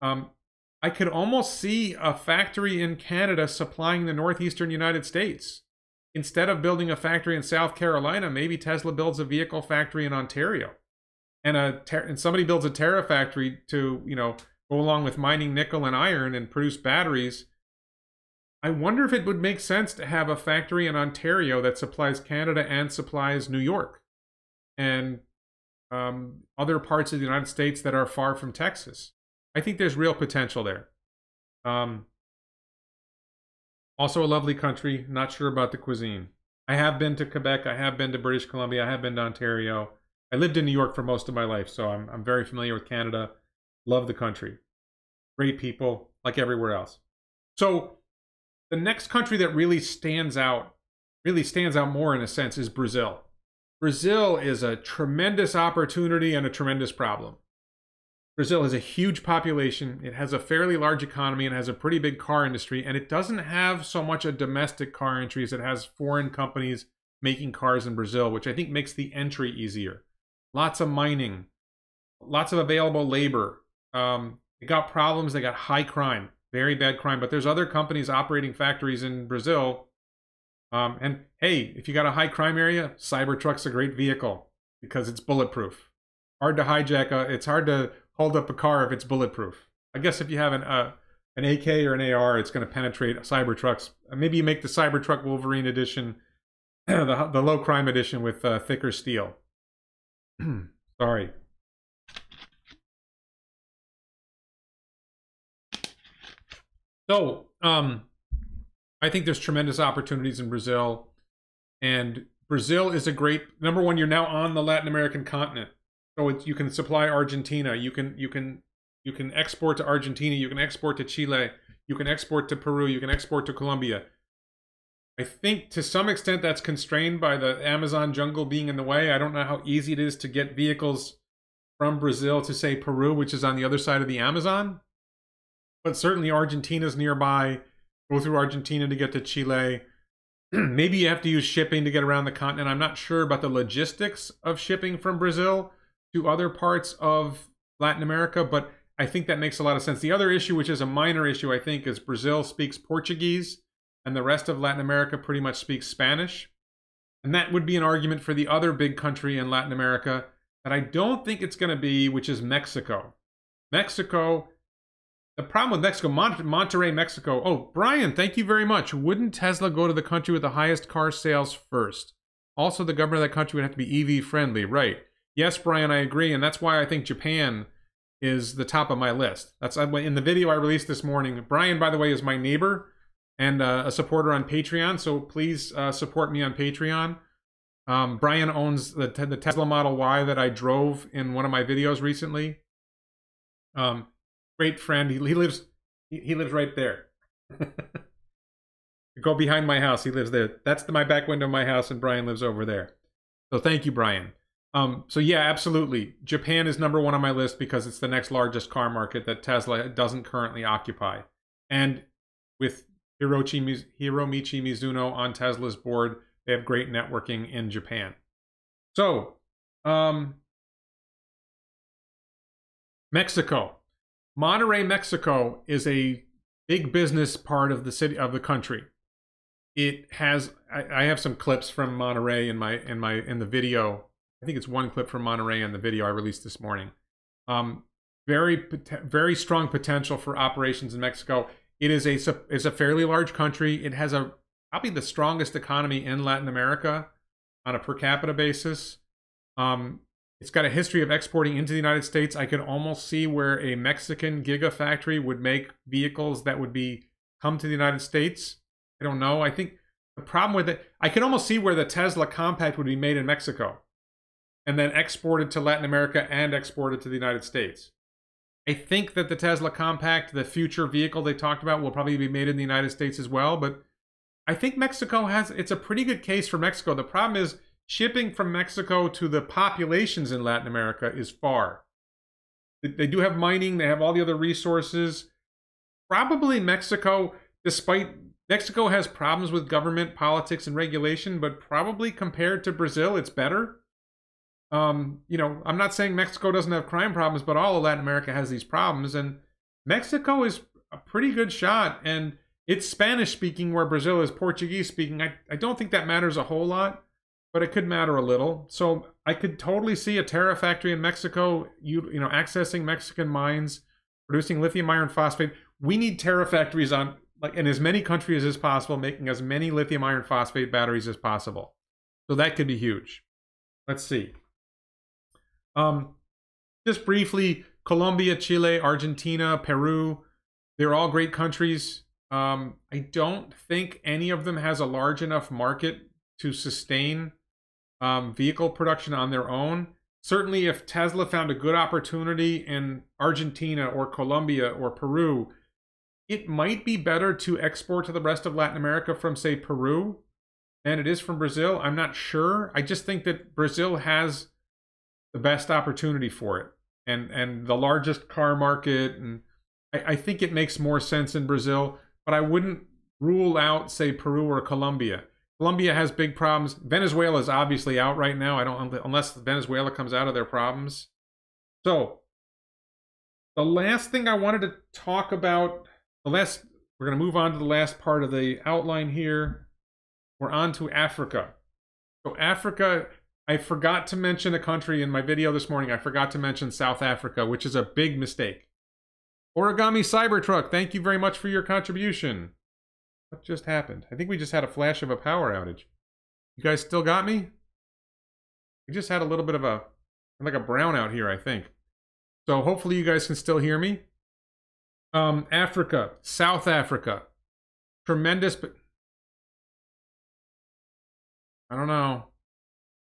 I could almost see a factory in Canada supplying the northeastern United States. Instead of building a factory in South Carolina, maybe Tesla builds a vehicle factory in Ontario. And somebody builds a Terafactory to, you know, go along with mining nickel and iron and produce batteries. I wonder if it would make sense to have a factory in Ontario that supplies Canada and supplies New York and other parts of the United States that are far from Texas. I think there's real potential there. Also a lovely country. Not sure about the cuisine. I have been to Quebec. I have been to British Columbia. I have been to Ontario. I lived in New York for most of my life, so I'm very familiar with Canada. Love the country. Great people, like everywhere else. So the next country that really stands out more in a sense, is Brazil. Brazil is a tremendous opportunity and a tremendous problem. Brazil has a huge population, it has a fairly large economy, and has a pretty big car industry, and it doesn't have so much a domestic car entry as it has foreign companies making cars in Brazil, which I think makes the entry easier. Lots of mining, lots of available labor. They got problems, they got high crime, very bad crime, but there's other companies operating factories in Brazil. And hey, if you got a high crime area, Cybertruck's a great vehicle because it's bulletproof. Hard to hijack, it's hard to hold up a car if it's bulletproof. I guess if you have an AK or an AR, it's going to penetrate Cybertrucks. Maybe you make the Cybertruck Wolverine edition, the low crime edition with thicker steel. Sorry. So, I think there's tremendous opportunities in Brazil, and Brazil is a great, number one, you're now on the Latin American continent. So you can supply Argentina, you can export to Argentina, you can export to Chile, you can export to Peru, you can export to Colombia. I think to some extent that's constrained by the Amazon jungle being in the way. I don't know how easy it is to get vehicles from Brazil to, say, Peru, which is on the other side of the Amazon. But certainly Argentina's nearby. Go through Argentina to get to Chile. Maybe you have to use shipping to get around the continent. I'm not sure about the logistics of shipping from Brazil to other parts of Latin America, but I think that makes a lot of sense. The other issue, which is a minor issue, I think, is Brazil speaks Portuguese, and the rest of Latin America pretty much speaks Spanish. And that would be an argument for the other big country in Latin America that I don't think it's going to be, which is Mexico. Mexico The problem with Mexico, Monterrey, Mexico. Oh, Brian, thank you very much. Wouldn't Tesla go to the country with the highest car sales first? Also, the government of that country would have to be EV friendly, right? Yes, Brian, I agree, and that's why I think Japan is the top of my list. That's in the video I released this morning. Brian, by the way, is my neighbor and a supporter on Patreon, so please support me on Patreon. Brian owns the Tesla Model Y that I drove in one of my videos recently. Great friend. He lives right there. Go behind my house. He lives there. That's my back window of my house, and Brian lives over there. So thank you, Brian. So yeah, absolutely. Japan is number one on my list because it's the next largest car market that Tesla doesn't currently occupy. And with Hiromichi Mizuno on Tesla's board, they have great networking in Japan. So, Mexico. Monterrey, Mexico is a big business part of the city, of the country. It has, I have some clips from Monterrey in the video. I think it's one clip from Monterrey in the video I released this morning. Very strong potential for operations in Mexico. It's a fairly large country. It has probably the strongest economy in Latin America on a per capita basis. It's got a history of exporting into the United States. I could almost see where a Mexican Gigafactory would make vehicles that would come to the United States. I don't know. I think the problem with it, I could almost see where the Tesla Compact would be made in Mexico and then exported to Latin America and exported to the United States. I think that the Tesla Compact, the future vehicle they talked about, will probably be made in the United States as well. But I think Mexico it's a pretty good case for Mexico. The problem is shipping from Mexico to the populations in Latin America is far. They do have mining. They have all the other resources. Probably Mexico has problems with government, politics, and regulation, but probably compared to Brazil, it's better. I'm not saying Mexico doesn't have crime problems, but all of Latin America has these problems, and Mexico is a pretty good shot, and it's Spanish speaking where Brazil is Portuguese speaking. I don't think that matters a whole lot, but it could matter a little. So I could totally see a Terafactory in Mexico, accessing Mexican mines, producing lithium iron phosphate. We need Terafactories in as many countries as possible, making as many lithium iron phosphate batteries as possible. So that could be huge. Let's see. Just briefly, Colombia, Chile, Argentina, Peru, they're all great countries. I don't think any of them has a large enough market to sustain vehicle production on their own. Certainly if Tesla found a good opportunity in Argentina or Colombia or Peru, it might be better to export to the rest of Latin America from, say, Peru than it is from Brazil. I'm not sure. I just think that Brazil has the best opportunity for it and the largest car market. And I think it makes more sense in Brazil, but I wouldn't rule out, say, Peru or Colombia. Colombia has big problems. Venezuela is obviously out right now. Unless Venezuela comes out of their problems. So the last thing I wanted to talk about, we're going to move on to the last part of the outline here. We're on to Africa. So Africa, I forgot to mention a country in my video this morning. I forgot to mention South Africa, which is a big mistake. Origami Cybertruck, thank you very much for your contribution. What just happened? I think we just had a flash of a power outage. You guys still got me? We just had a little bit of a brownout here, I think. So hopefully you guys can still hear me. Africa, South Africa. Tremendous, but I don't know.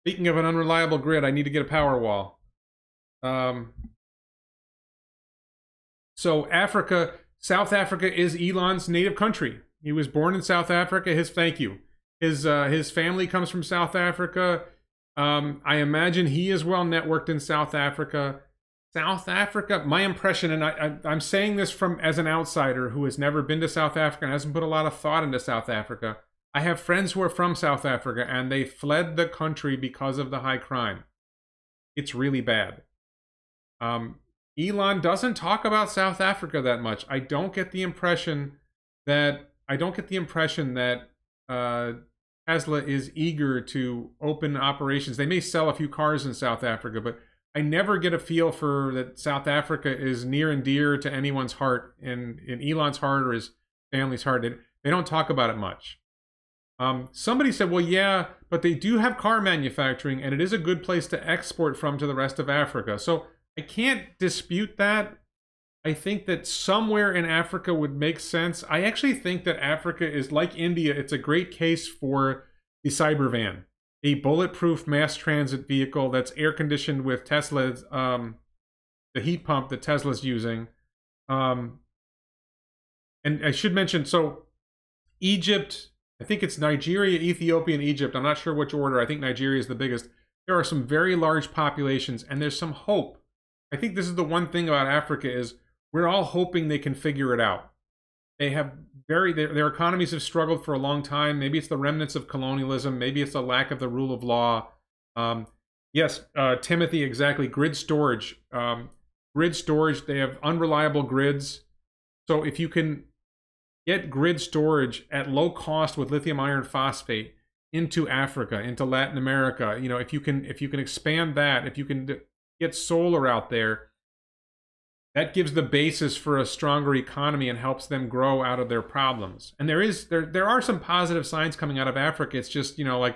Speaking of an unreliable grid, I need to get a power wall. So Africa, South Africa is Elon's native country. He was born in South Africa. His family comes from South Africa. I imagine he is well networked in South Africa. South Africa, my impression, and I'm saying this as an outsider who has never been to South Africa and hasn't put a lot of thought into South Africa. I have friends who are from South Africa and they fled the country because of the high crime. It's really bad. Elon doesn't talk about South Africa that much. I don't get the impression that Tesla is eager to open operations. They may sell a few cars in South Africa, but I never get a feel for that South Africa is near and dear to anyone's heart, in Elon's heart or his family's heart. They don't talk about it much. Somebody said, well, yeah, but they do have car manufacturing, and it is a good place to export from to the rest of Africa. So I can't dispute that. I think that somewhere in Africa would make sense. I actually think that Africa is like India. It's a great case for the Cybervan, a bulletproof mass transit vehicle that's air conditioned with Tesla's, the heat pump that Tesla's using. And I should mention, so Egypt, I think it's Nigeria, Ethiopia, and Egypt. I'm not sure which order. I think Nigeria is the biggest. There are some very large populations, and there's some hope. I think this is the one thing about Africa is we're all hoping they can figure it out. They have their economies have struggled for a long time. Maybe it's the remnants of colonialism. Maybe it's the lack of the rule of law. Yes, Timothy, exactly. Grid storage. Grid storage, they have unreliable grids. So if you can get grid storage at low cost with lithium iron phosphate into Africa, into Latin America, you know, if you can expand that, if you can get solar out there, that gives the basis for a stronger economy and helps them grow out of their problems. And there are some positive signs coming out of Africa. It's just, you know, like,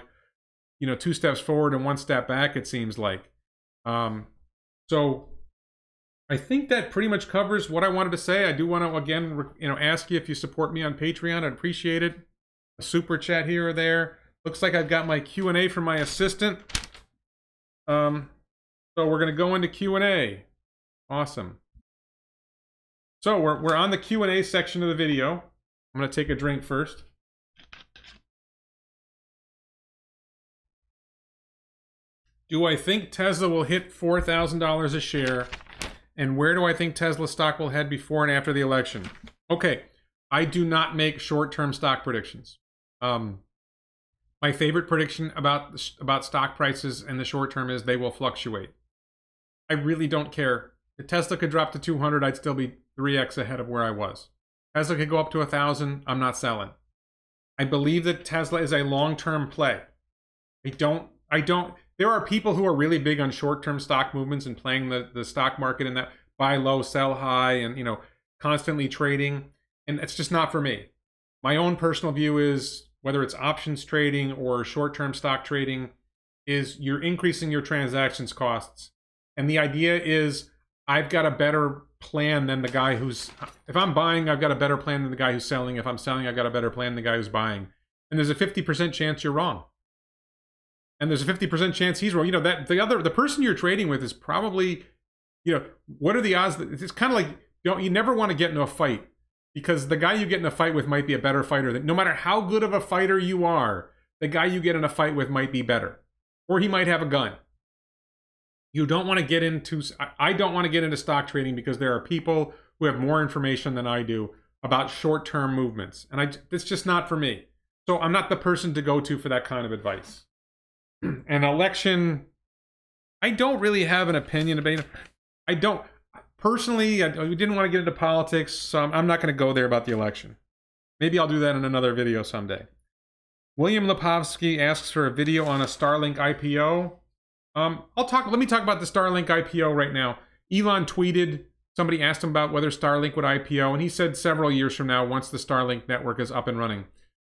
you know, 2 steps forward and 1 step back, it seems like. So I think that pretty much covers what I wanted to say. I do want to, again, you know, ask you if you support me on Patreon. I'd appreciate it. A super chat here or there. Looks like I've got my Q&A from my assistant. So we're going to go into Q&A. Awesome. So we're on the Q&A section of the video. I'm going to take a drink first. Do I think Tesla will hit $4,000 a share? And where do I think Tesla stock will head before and after the election? Okay, I do not make short-term stock predictions. My favorite prediction about stock prices in the short term is they will fluctuate. I really don't care. If Tesla could drop to 200, I'd still be 3x ahead of where I was. Tesla could go up to 1,000, I'm not selling. I believe that Tesla is a long-term play. There are people who are really big on short-term stock movements and playing the stock market and that buy low, sell high, and, you know, constantly trading. And it's just not for me. My own personal view is, whether it's options trading or short-term stock trading, is you're increasing your transactions costs. And the idea is, I've got a better plan than the guy who's, if I'm buying, I've got a better plan than the guy who's selling. If I'm selling, I've got a better plan than the guy who's buying. And there's a 50% chance you're wrong. And there's a 50% chance he's wrong. You know, that the person you're trading with is probably, you know, what are the odds that it's kind of like, you never want to get into a fight, because the guy you get in a fight with might be a better fighter. That no matter how good of a fighter you are, the guy you get in a fight with might be better, or he might have a gun. You don't want to get into, I don't want to get into stock trading because there are people who have more information than I do about short-term movements. And it's just not for me. So I'm not the person to go to for that kind of advice. An election, I don't really have an opinion about it. I don't, personally, we didn't want to get into politics, so I'm not going to go there about the election. Maybe I'll do that in another video someday. William Lipovsky asks for a video on a Starlink IPO. Let me talk about the Starlink IPO right now. Elon tweeted, somebody asked him about whether Starlink would IPO, and he said several years from now, once the Starlink network is up and running.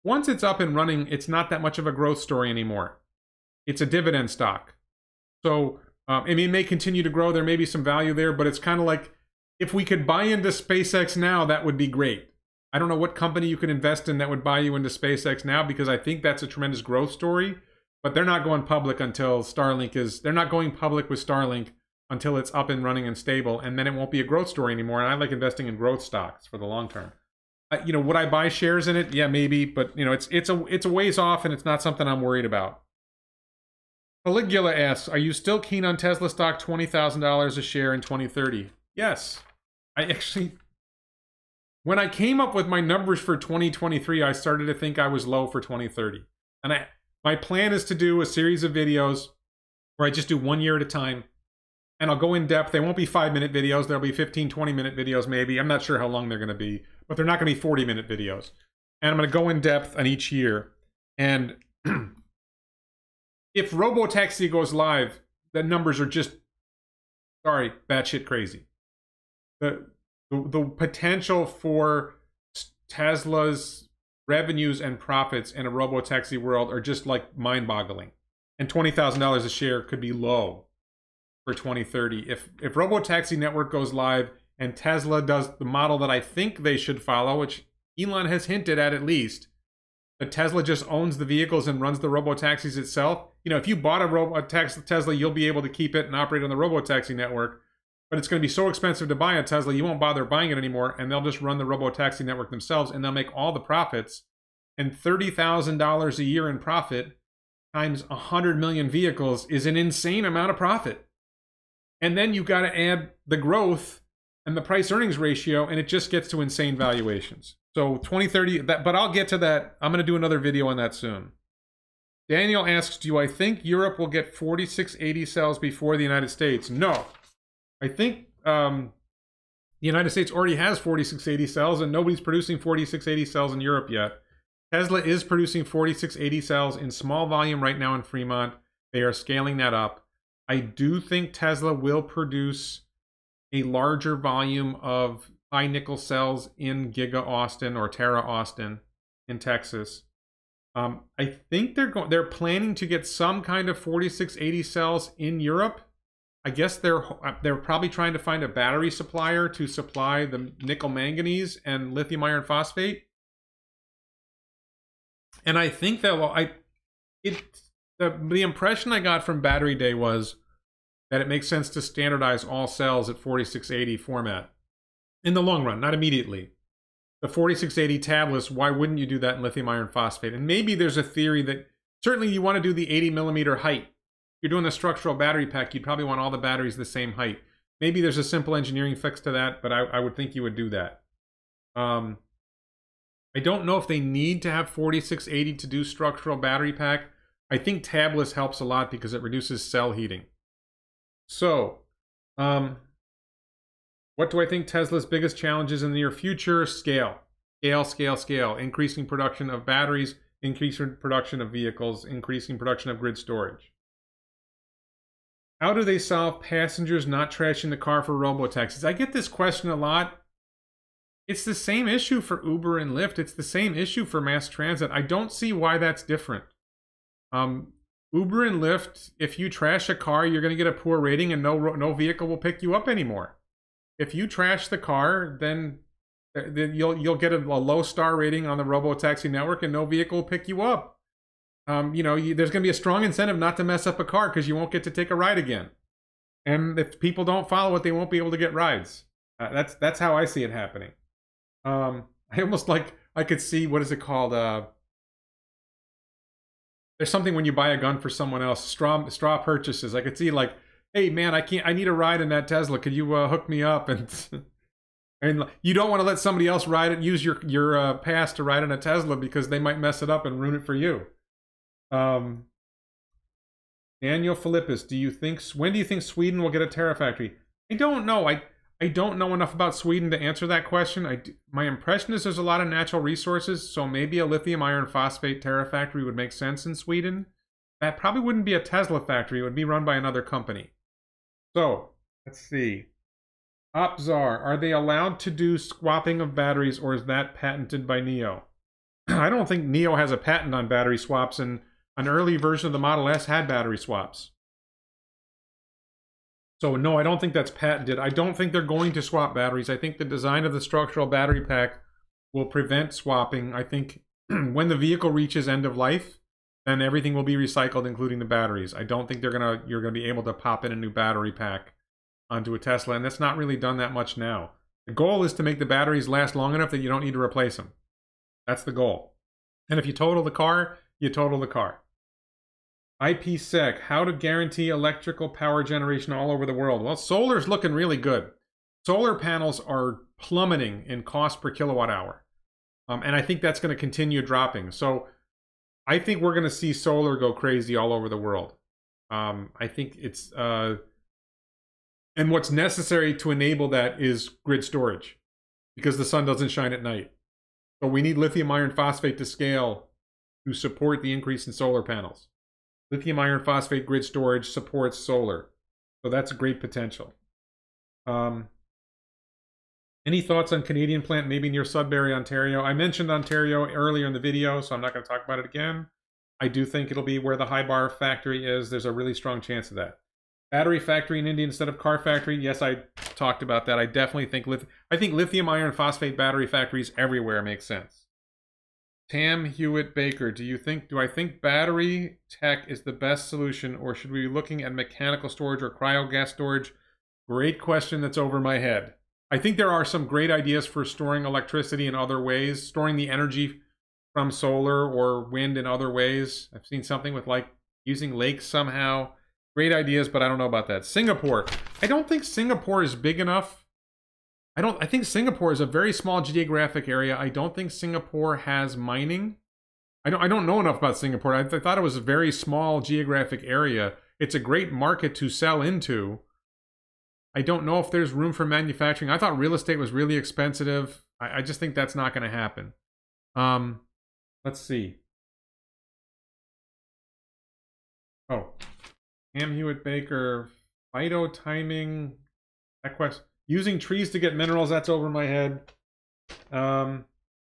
Once it's up and running, it's not that much of a growth story anymore. It's a dividend stock. So, I mean, it may continue to grow. There may be some value there, but it's kind of like, if we could buy into SpaceX now, that would be great. I don't know what company you can invest in that would buy you into SpaceX now, because I think that's a tremendous growth story, but they're not going public until they're not going public with Starlink until it's up and running and stable, and then it won't be a growth story anymore. And I like investing in growth stocks for the long term. You know, would I buy shares in it? Yeah, maybe, but you know, it's a ways off, and it's not something I'm worried about. Caligula asks, are you still keen on Tesla stock $20,000 a share in 2030? Yes. I actually, when I came up with my numbers for 2023, I started to think I was low for 2030. And my plan is to do a series of videos where I just do 1 year at a time. And I'll go in depth. They won't be 5-minute videos. There'll be 15, 20-minute videos maybe. I'm not sure how long they're going to be, but they're not going to be 40-minute videos. And I'm going to go in depth on each year. And if Robo Taxi goes live, the numbers are just Sorry, batshit crazy. The potential for Tesla's revenues and profits in a robotaxi world are just like mind-boggling. And $20,000 a share could be low for 2030. If robotaxi network goes live and Tesla does the model that I think they should follow, which Elon has hinted at least, but Tesla just owns the vehicles and runs the robotaxis itself. You know, if you bought a Tesla, you'll be able to keep it and operate on the robotaxi network. But it's going to be so expensive to buy a Tesla, you won't bother buying it anymore, and they'll just run the robotaxi network themselves, and they'll make all the profits. And $30,000 a year in profit times 100 million vehicles is an insane amount of profit. And then you've got to add the growth and the price-earnings ratio, and it just gets to insane valuations. So 2030, but I'll get to that. I'm going to do another video on that soon. Daniel asks, do I think Europe will get 4680 cells before the United States? No. I think the United States already has 4680 cells, and nobody's producing 4680 cells in Europe yet. Tesla is producing 4680 cells in small volume right now in Fremont. They are scaling that up. I do think Tesla will produce a larger volume of high nickel cells in Giga Austin or Tera Austin in Texas. I think they're planning to get some kind of 4680 cells in Europe. I guess they're probably trying to find a battery supplier to supply the nickel manganese and lithium iron phosphate. And I think that the impression I got from Battery Day was that it makes sense to standardize all cells at 4680 format in the long run, not immediately. The 4680 tablets, why wouldn't you do that in lithium iron phosphate? And maybe there's a theory that certainly you want to do the 80 millimeter height. If you're doing the structural battery pack, you'd probably want all the batteries the same height. Maybe there's a simple engineering fix to that, but I would think you would do that. I don't know if they need to have 4680 to do structural battery pack. I think tabless helps a lot because it reduces cell heating. So, what do I think Tesla's biggest challenges in the near future? Scale. Scale, scale, scale. Increasing production of batteries, increasing production of vehicles, increasing production of grid storage. How do they solve passengers not trashing the car for robotaxis? I get this question a lot. It's the same issue for Uber and Lyft. It's the same issue for mass transit. I don't see why that's different. Uber and Lyft, if you trash a car, you're going to get a poor rating and no vehicle will pick you up anymore. If you trash the car, then you'll get a low star rating on the robotaxi network and no vehicle will pick you up. You know, there's going to be a strong incentive not to mess up a car because you won't get to take a ride again. And if people don't follow it, they won't be able to get rides. That's how I see it happening. I almost I could see, what is it called? There's something when you buy a gun for someone else, straw purchases. I could see like, hey man, I need a ride in that Tesla. Could you hook me up? And you don't want to let somebody else ride it, use your pass to ride in a Tesla because they might mess it up and ruin it for you. Daniel Philippus, when do you think Sweden will get a Terafactory? I don't know. I don't know enough about Sweden to answer that question. My impression is there's a lot of natural resources, so maybe a lithium iron phosphate Terafactory would make sense in Sweden. That probably wouldn't be a Tesla factory. It would be run by another company. So, let's see. Opzar, are they allowed to do swapping of batteries, or is that patented by NIO? I don't think NIO has a patent on battery swaps, and an early version of the Model S had battery swaps. So no, I don't think that's patented. I don't think they're going to swap batteries. I think the design of the structural battery pack will prevent swapping. I think when the vehicle reaches end of life, then everything will be recycled, including the batteries. I don't think you're gonna be able to pop in a new battery pack onto a Tesla, and that's not really done that much now. The goal is to make the batteries last long enough that you don't need to replace them. That's the goal. And if you total the car, you total the car. IPsec, how to guarantee electrical power generation all over the world? Well, solar's looking really good. Solar panels are plummeting in cost per kilowatt hour. And I think that's going to continue dropping. So I think we're going to see solar go crazy all over the world. I think it's... and what's necessary to enable that is grid storage, because the sun doesn't shine at night. So we need lithium iron phosphate to scale to support the increase in solar panels. Lithium iron phosphate grid storage supports solar. So that's a great potential. Any thoughts on Canadian plant, maybe near Sudbury, Ontario? I mentioned Ontario earlier in the video, so I'm not going to talk about it again. I do think it'll be where the high bar factory is. There's a really strong chance of that. Battery factory in India instead of car factory. Yes, I talked about that. I definitely think lithium iron phosphate battery factories everywhere makes sense. Tam Hewitt Baker, do I think battery tech is the best solution, or should we be looking at mechanical storage or cryogas storage? Great question that's over my head. I think there are some great ideas for storing electricity in other ways, storing the energy from solar or wind in other ways. I've seen something with like using lakes somehow. Great ideas, but I don't know about that. Singapore. I don't think Singapore is big enough. I think Singapore is a very small geographic area. I don't think Singapore has mining. I don't know enough about Singapore. I thought it was a very small geographic area. It's a great market to sell into. I don't know if there's room for manufacturing. I thought real estate was really expensive. I just think that's not going to happen. Let's see. Oh, Ham Hewitt Baker, phyto timing. That question. Using trees to get minerals, that's over my head. Matt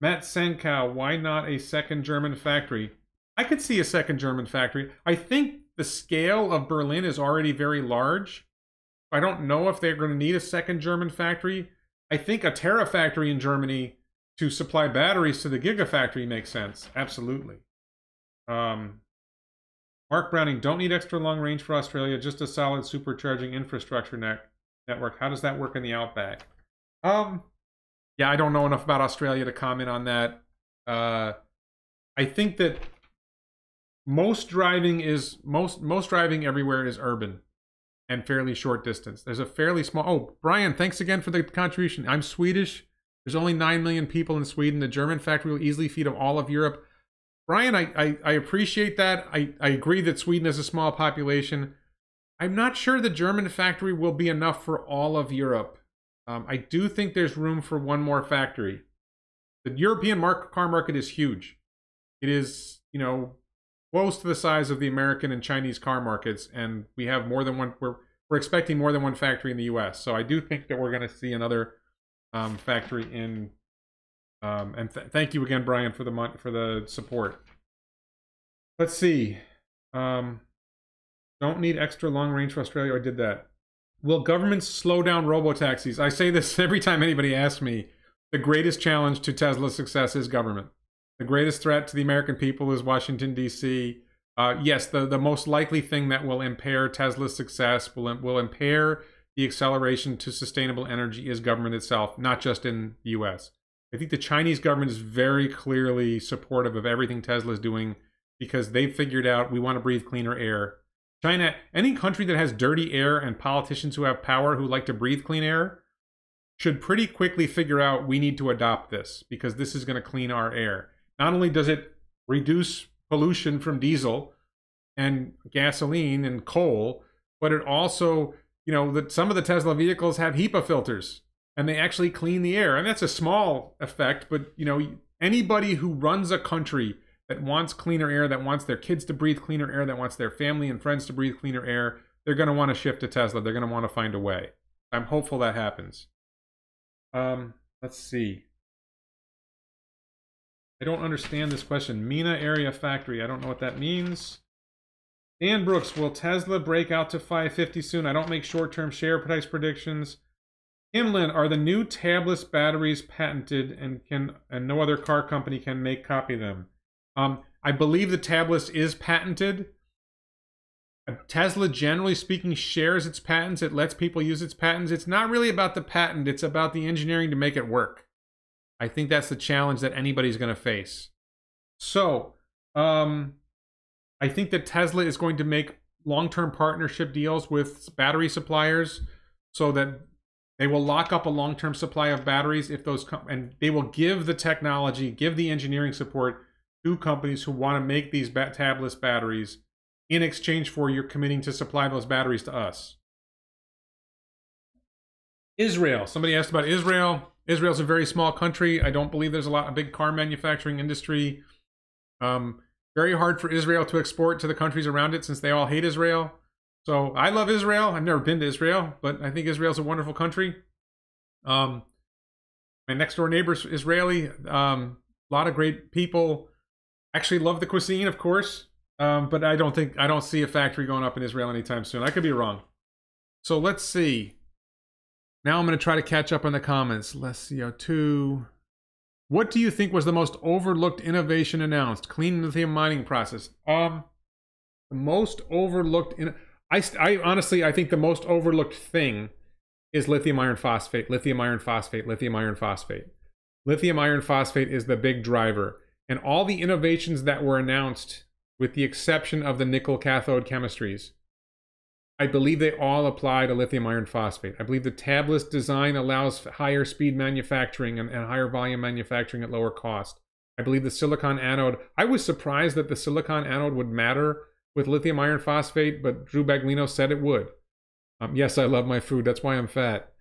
Senkow, why not a second German factory? I could see a second German factory. I think the scale of Berlin is already very large. I don't know if they're going to need a second German factory. I think a Terafactory in Germany to supply batteries to the Gigafactory makes sense. Absolutely. Mark Browning, don't need extra long range for Australia, just a solid supercharging infrastructure network. How does that work in the outback? Yeah, I don't know enough about Australia to comment on that. I think that most driving everywhere is urban and fairly short distance. There's a fairly small... Oh, Brian, thanks again for the contribution. I'm Swedish. There's only 9 million people in Sweden. The German factory will easily feed all of Europe. Brian, I appreciate that. I agree that Sweden has a small population. I'm not sure the German factory will be enough for all of Europe. I do think there's room for one more factory. The European car market is huge. It is, close to the size of the American and Chinese car markets, and we have more than one. We're expecting more than one factory in the U.S. So I do think that we're going to see another factory in. And thank you again, Brian, for the support. Let's see. Don't need extra long range for Australia. I did that. Will governments slow down robo-taxis? I say this every time anybody asks me. The greatest challenge to Tesla's success is government. The greatest threat to the American people is Washington, D.C. Yes, the most likely thing that will impair Tesla's success, will impair the acceleration to sustainable energy is government itself, not just in the U.S. I think the Chinese government is very clearly supportive of everything Tesla is doing because they've figured out we want to breathe cleaner air. China, any country that has dirty air and politicians who have power who like to breathe clean air should pretty quickly figure out we need to adopt this because this is going to clean our air. Not only does it reduce pollution from diesel and gasoline and coal, but it also, some of the Tesla vehicles have HEPA filters and they actually clean the air. And that's a small effect, but anybody who runs a country that wants cleaner air, that wants their kids to breathe cleaner air, that wants their family and friends to breathe cleaner air, they're going to want to shift to Tesla. They're going to want to find a way. I'm hopeful that happens. Let's see. I don't understand this question. MENA area factory. I don't know what that means. Dan Brooks, will Tesla break out to 550 soon? I don't make short-term share price predictions. Himlin, are the new tabless batteries patented and no other car company can copy them? I believe the tabless is patented. Tesla, generally speaking, shares its patents. It lets people use its patents. It's not really about the patent. It's about the engineering to make it work. I think that's the challenge that anybody's going to face. So, I think that Tesla is going to make long-term partnership deals with battery suppliers so that they will lock up a long-term supply of batteries if those and they will give the technology, give the engineering support to companies who want to make these tabless batteries in exchange for you're committing to supply those batteries to us. Israel. Somebody asked about Israel. Israel's a very small country. I don't believe there's a big car manufacturing industry. Very hard for Israel to export to the countries around it since they all hate Israel. So I love Israel. I've never been to Israel, but I think Israel's a wonderful country. My next door neighbor's Israeli. A lot of great people. Actually love the cuisine, of course. But I don't see a factory going up in Israel anytime soon. I could be wrong. So let's see. Now I'm going to try to catch up on the comments. Less CO2. What do you think was the most overlooked innovation announced? Clean lithium mining process. The most overlooked I honestly, I think the most overlooked thing is lithium iron phosphate, lithium iron phosphate, lithium iron phosphate. Lithium iron phosphate is the big driver. And all the innovations that were announced, with the exception of the nickel cathode chemistries, I believe they all apply to lithium iron phosphate. I believe the tabless design allows higher speed manufacturing and higher volume manufacturing at lower cost. I believe the silicon anode, I was surprised that the silicon anode would matter with lithium iron phosphate, but Drew Baglino said it would. Yes, I love my food. That's why I'm fat.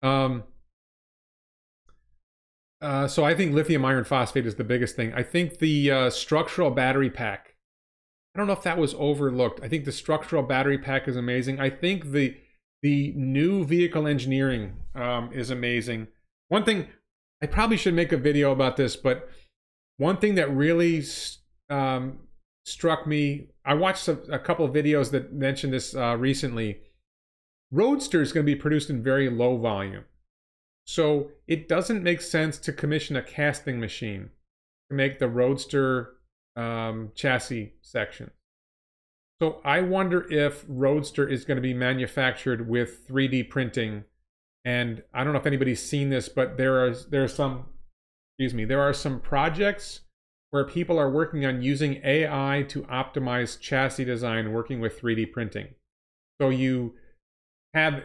So I think lithium iron phosphate is the biggest thing. I think the structural battery pack, I don't know if that was overlooked. I think the structural battery pack is amazing. I think the new vehicle engineering is amazing. One thing, I probably should make a video about this, but one thing that really struck me, I watched a couple of videos that mentioned this recently. Roadster is going to be produced in very low volume. So it doesn't make sense to commission a casting machine to make the Roadster chassis section. So I wonder if Roadster is going to be manufactured with 3D printing. And I don't know if anybody's seen this, but there are some projects where people are working on using AI to optimize chassis design working with 3D printing. So you have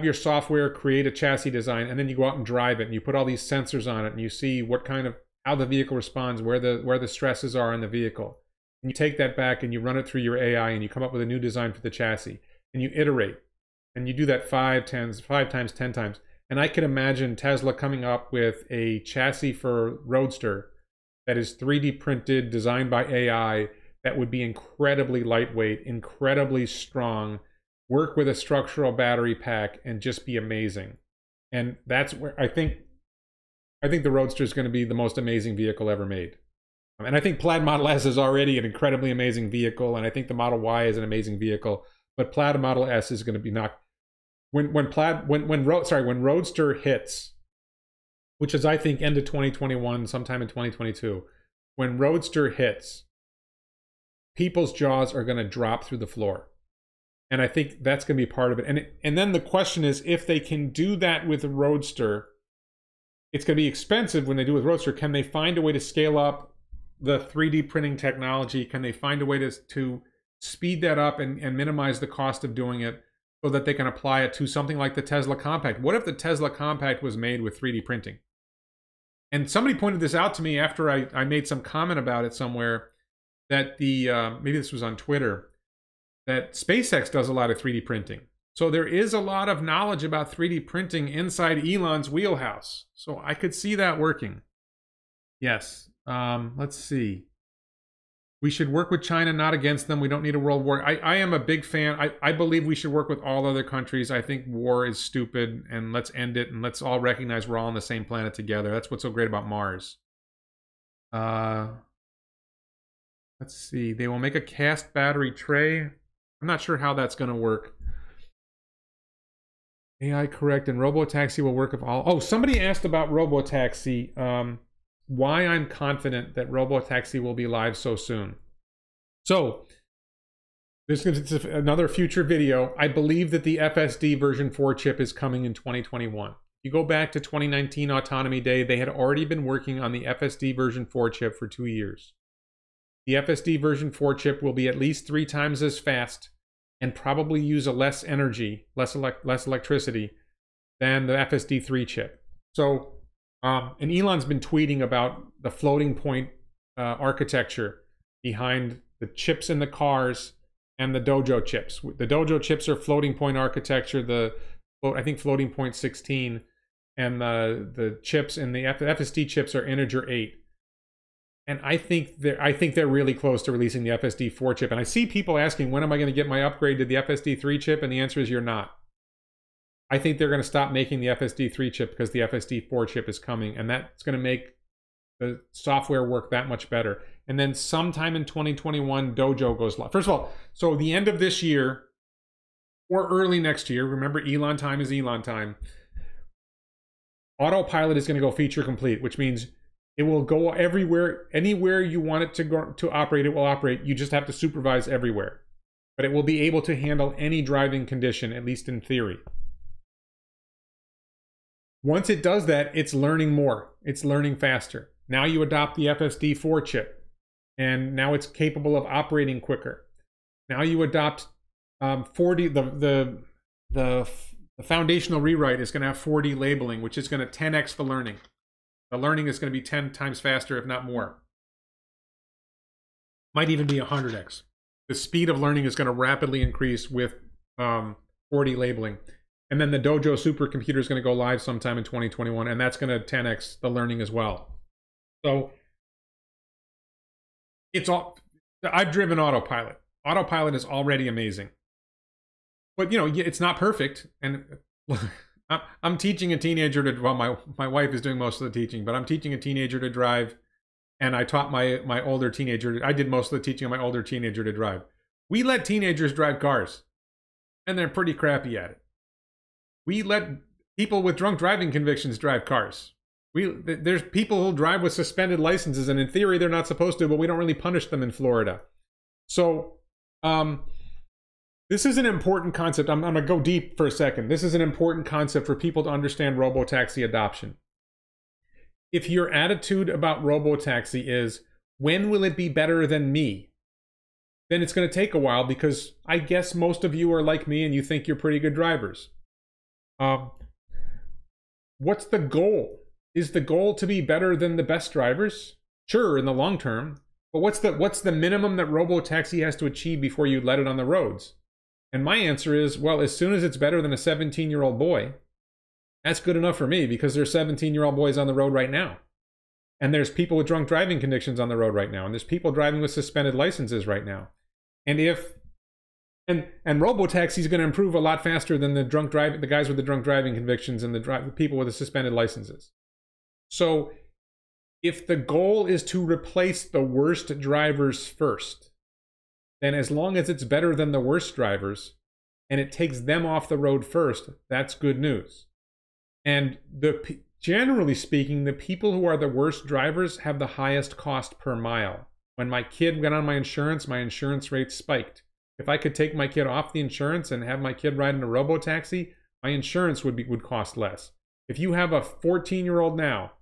your software create a chassis design, and then you go out and drive it, and you put all these sensors on it, and you see what kind of, how the vehicle responds, where the stresses are on the vehicle. And you take that back and you run it through your AI, and you come up with a new design for the chassis, and you iterate. And you do that 5 times, 10 times. And I can imagine Tesla coming up with a chassis for Roadster that is 3D printed, designed by AI, that would be incredibly lightweight, incredibly strong, work with a structural battery pack, and just be amazing. And that's where I think the Roadster is going to be the most amazing vehicle ever made. And I think Plaid Model S is already an incredibly amazing vehicle, and I think the Model Y is an amazing vehicle. But Plaid Model S is going to be not. When Roadster hits, which is I think end of 2021, sometime in 2022, when Roadster hits, people's jaws are going to drop through the floor. And I think that's going to be part of it. And then the question is, if they can do that with Roadster, it's going to be expensive when they do it with Roadster. Can they find a way to scale up the 3D printing technology? Can they find a way to speed that up and minimize the cost of doing it so that they can apply it to something like the Tesla Compact? What if the Tesla Compact was made with 3D printing? And somebody pointed this out to me after I made some comment about it somewhere, that maybe this was on Twitter, that SpaceX does a lot of 3D printing. So there is a lot of knowledge about 3D printing inside Elon's wheelhouse. So I could see that working. Yes. Let's see. We should work with China, not against them. We don't need a world war. I am a big fan. I believe we should work with all other countries. I think war is stupid, and let's end it, and let's all recognize we're all on the same planet together. That's what's so great about Mars. Let's see. They will make a cast battery tray. I'm not sure how that's going to work. AI correct, and Robotaxi will work if all... Oh, somebody asked about Robotaxi. Why I'm confident that Robotaxi will be live so soon. So, this is another future video. I believe that the FSD version 4 chip is coming in 2021. You go back to 2019 Autonomy Day, they had already been working on the FSD version 4 chip for 2 years. The FSD version 4 chip will be at least 3 times as fast and probably use a less energy, less electricity than the FSD 3 chip. So, and Elon's been tweeting about the floating point architecture behind the chips in the cars and the Dojo chips. The Dojo chips are floating point architecture, I think floating point 16, and the chips in the FSD chips are integer 8. And I think they're really close to releasing the FSD4 chip. And I see people asking, when am I going to get my upgrade to the FSD3 chip? And the answer is you're not. I think they're going to stop making the FSD3 chip because the FSD4 chip is coming. And that's going to make the software work that much better. And then sometime in 2021, Dojo goes live. First of all, so the end of this year or early next year, remember Elon time is Elon time, Autopilot is going to go feature complete, which means it will go everywhere, anywhere you want it to go to operate, it will operate. You just have to supervise everywhere. But it will be able to handle any driving condition, at least in theory. Once it does that, it's learning more. It's learning faster. Now you adopt the FSD4 chip, and now it's capable of operating quicker. Now you adopt 4D, the foundational rewrite is going to have 4D labeling, which is going to 10x the learning. The learning is going to be 10 times faster, if not more. Might even be 100x. The speed of learning is going to rapidly increase with 4D labeling. And then the Dojo supercomputer is going to go live sometime in 2021, and that's going to 10x the learning as well. So it's all, I've driven Autopilot. Autopilot is already amazing. But, you know, it's not perfect. And I'm teaching a teenager to, well, my wife is doing most of the teaching, but I'm teaching a teenager to drive. And I taught my older teenager, I did most of the teaching on my older teenager to drive. We let teenagers drive cars, and they're pretty crappy at it. We let people with drunk driving convictions drive cars. There's people who drive with suspended licenses, and in theory they're not supposed to, but we don't really punish them in Florida. So this is an important concept. I'm going to go deep for a second. This is an important concept for people to understand robotaxi adoption. If your attitude about robotaxi is, when will it be better than me? Then it's going to take a while, because I guess most of you are like me and you think you're pretty good drivers. What's the goal? Is the goal to be better than the best drivers? Sure, in the long term. But what's the minimum that robotaxi has to achieve before you let it on the roads? And my answer is, well, as soon as it's better than a 17-year-old boy, that's good enough for me, because there's 17-year-old boys on the road right now. And there's people with drunk driving convictions on the road right now. And there's people driving with suspended licenses right now. And robotaxi is going to improve a lot faster than the guys with the drunk driving convictions and the people with the suspended licenses. So if the goal is to replace the worst drivers first, then as long as it's better than the worst drivers and it takes them off the road first, that's good news. And generally speaking, the people who are the worst drivers have the highest cost per mile. When my kid got on my insurance rate spiked. If I could take my kid off the insurance and have my kid ride in a robotaxi, my insurance would cost less. If you have a 14-year-old now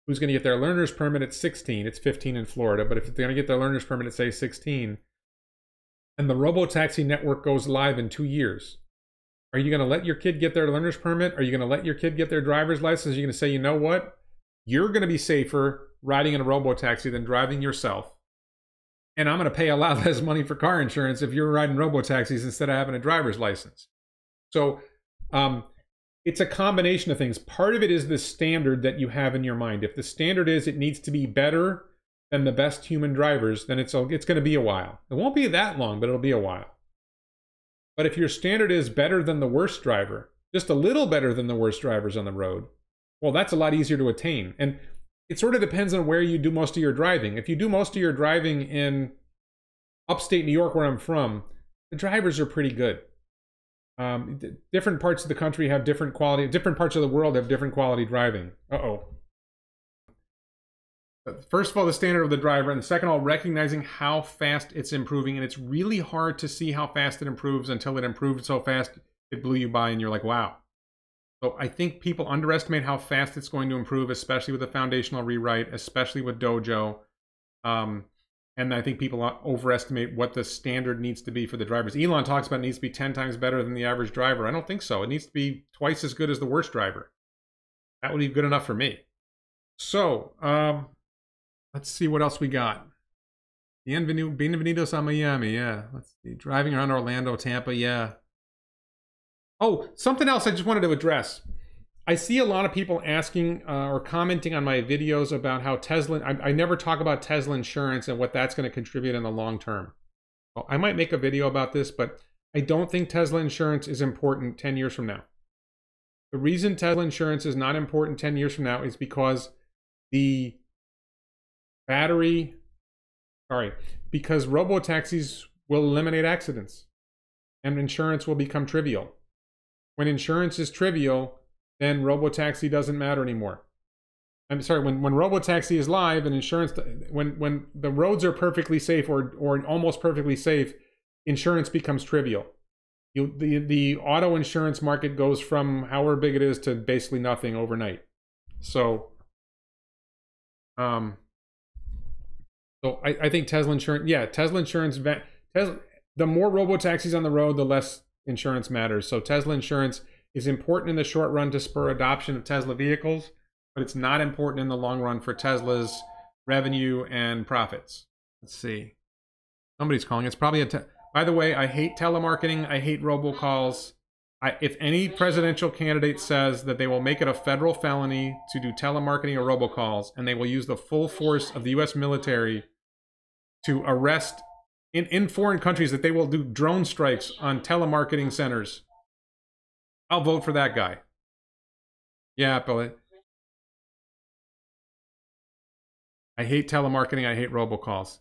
who's going to get their learner's permit at 16, it's 15 in Florida, but if they're going to get their learner's permit at, say, 16, and the robotaxi network goes live in 2 years, are you going to let your kid get their learner's permit? Are you going to let your kid get their driver's license? Are you going to say, you know what? You're going to be safer riding in a robotaxi than driving yourself. And I'm going to pay a lot less money for car insurance if you're riding robotaxis instead of having a driver's license. So it's a combination of things. Part of it is the standard that you have in your mind. If the standard is it needs to be better than the best human drivers, then it's going to be a while. It won't be that long, but it'll be a while. But if your standard is better than the worst driver, just a little better than the worst drivers on the road, well, that's a lot easier to attain. And it sort of depends on where you do most of your driving. If you do most of your driving in upstate New York, where I'm from, the drivers are pretty good. Different parts of the country have different quality. Different parts of the world have different quality driving. First of all, the standard of the driver, and second of all, recognizing how fast it's improving. And it's really hard to see how fast it improves until it improved so fast it blew you by and you're like, wow. So I think people underestimate how fast it's going to improve, especially with the foundational rewrite, especially with Dojo. And I think people overestimate what the standard needs to be for the drivers. Elon talks about it needs to be 10 times better than the average driver. I don't think so. It needs to be twice as good as the worst driver. That would be good enough for me. So let's see what else we got. Bienvenidos a Miami, yeah. Let's see. Driving around Orlando, Tampa, yeah. Oh, something else I just wanted to address. I see a lot of people asking or commenting on my videos about how Tesla, I never talk about Tesla insurance and what that's going to contribute in the long term. Well, I might make a video about this, but I don't think Tesla insurance is important 10 years from now. The reason Tesla insurance is not important 10 years from now is because because robo-taxis will eliminate accidents and insurance will become trivial. When insurance is trivial, then robo-taxi doesn't matter anymore. I'm sorry, when robo-taxi is live and insurance, when the roads are perfectly safe or almost perfectly safe, insurance becomes trivial. The auto insurance market goes from however big it is to basically nothing overnight. So, I think Tesla insurance, Tesla insurance, the more robo-taxis on the road, the less insurance matters. So Tesla insurance is important in the short run to spur adoption of Tesla vehicles, but it's not important in the long run for Tesla's revenue and profits. Let's see. Somebody's calling. It's probably by the way, I hate telemarketing. I hate robocalls. If any presidential candidate says that they will make it a federal felony to do telemarketing or robocalls, and they will use the full force of the U.S. military to arrest in foreign countries, that they will do drone strikes on telemarketing centers, I'll vote for that guy. Yeah, but I hate telemarketing. I hate robocalls.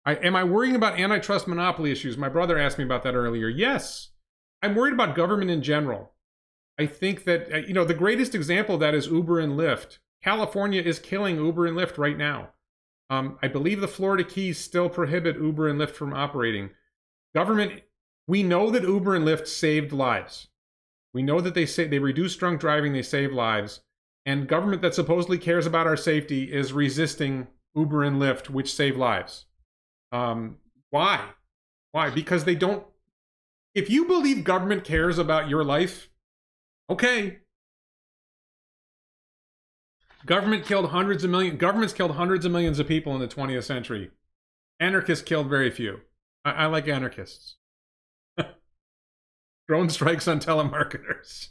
Am I worrying about antitrust monopoly issues? My brother asked me about that earlier. Yes. I'm worried about government in general. I think that, the greatest example of that is Uber and Lyft. California is killing Uber and Lyft right now. I believe the Florida Keys still prohibit Uber and Lyft from operating. Government, we know that Uber and Lyft saved lives. We know that they reduce drunk driving, they save lives. And government that supposedly cares about our safety is resisting Uber and Lyft, which save lives. Why? Why? Because they don't. If you believe government cares about your life, okay. Governments killed hundreds of millions of people in the 20th century. Anarchists killed very few. I like anarchists. Drone strikes on telemarketers.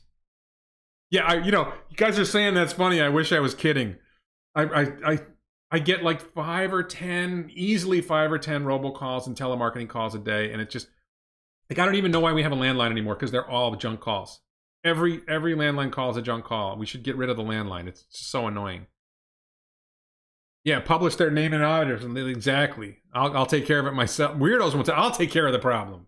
Yeah, you guys are saying that's funny. I wish I was kidding. I get like 5 or 10, easily 5 or 10 robocalls and telemarketing calls a day, and it just, like, I don't even know why we have a landline anymore, because they're all junk calls. Every landline call is a junk call. We should get rid of the landline. It's just so annoying. Yeah, publish their name and auditors. Exactly. I'll take care of it myself. Weirdos won't say, I'll take care of the problem.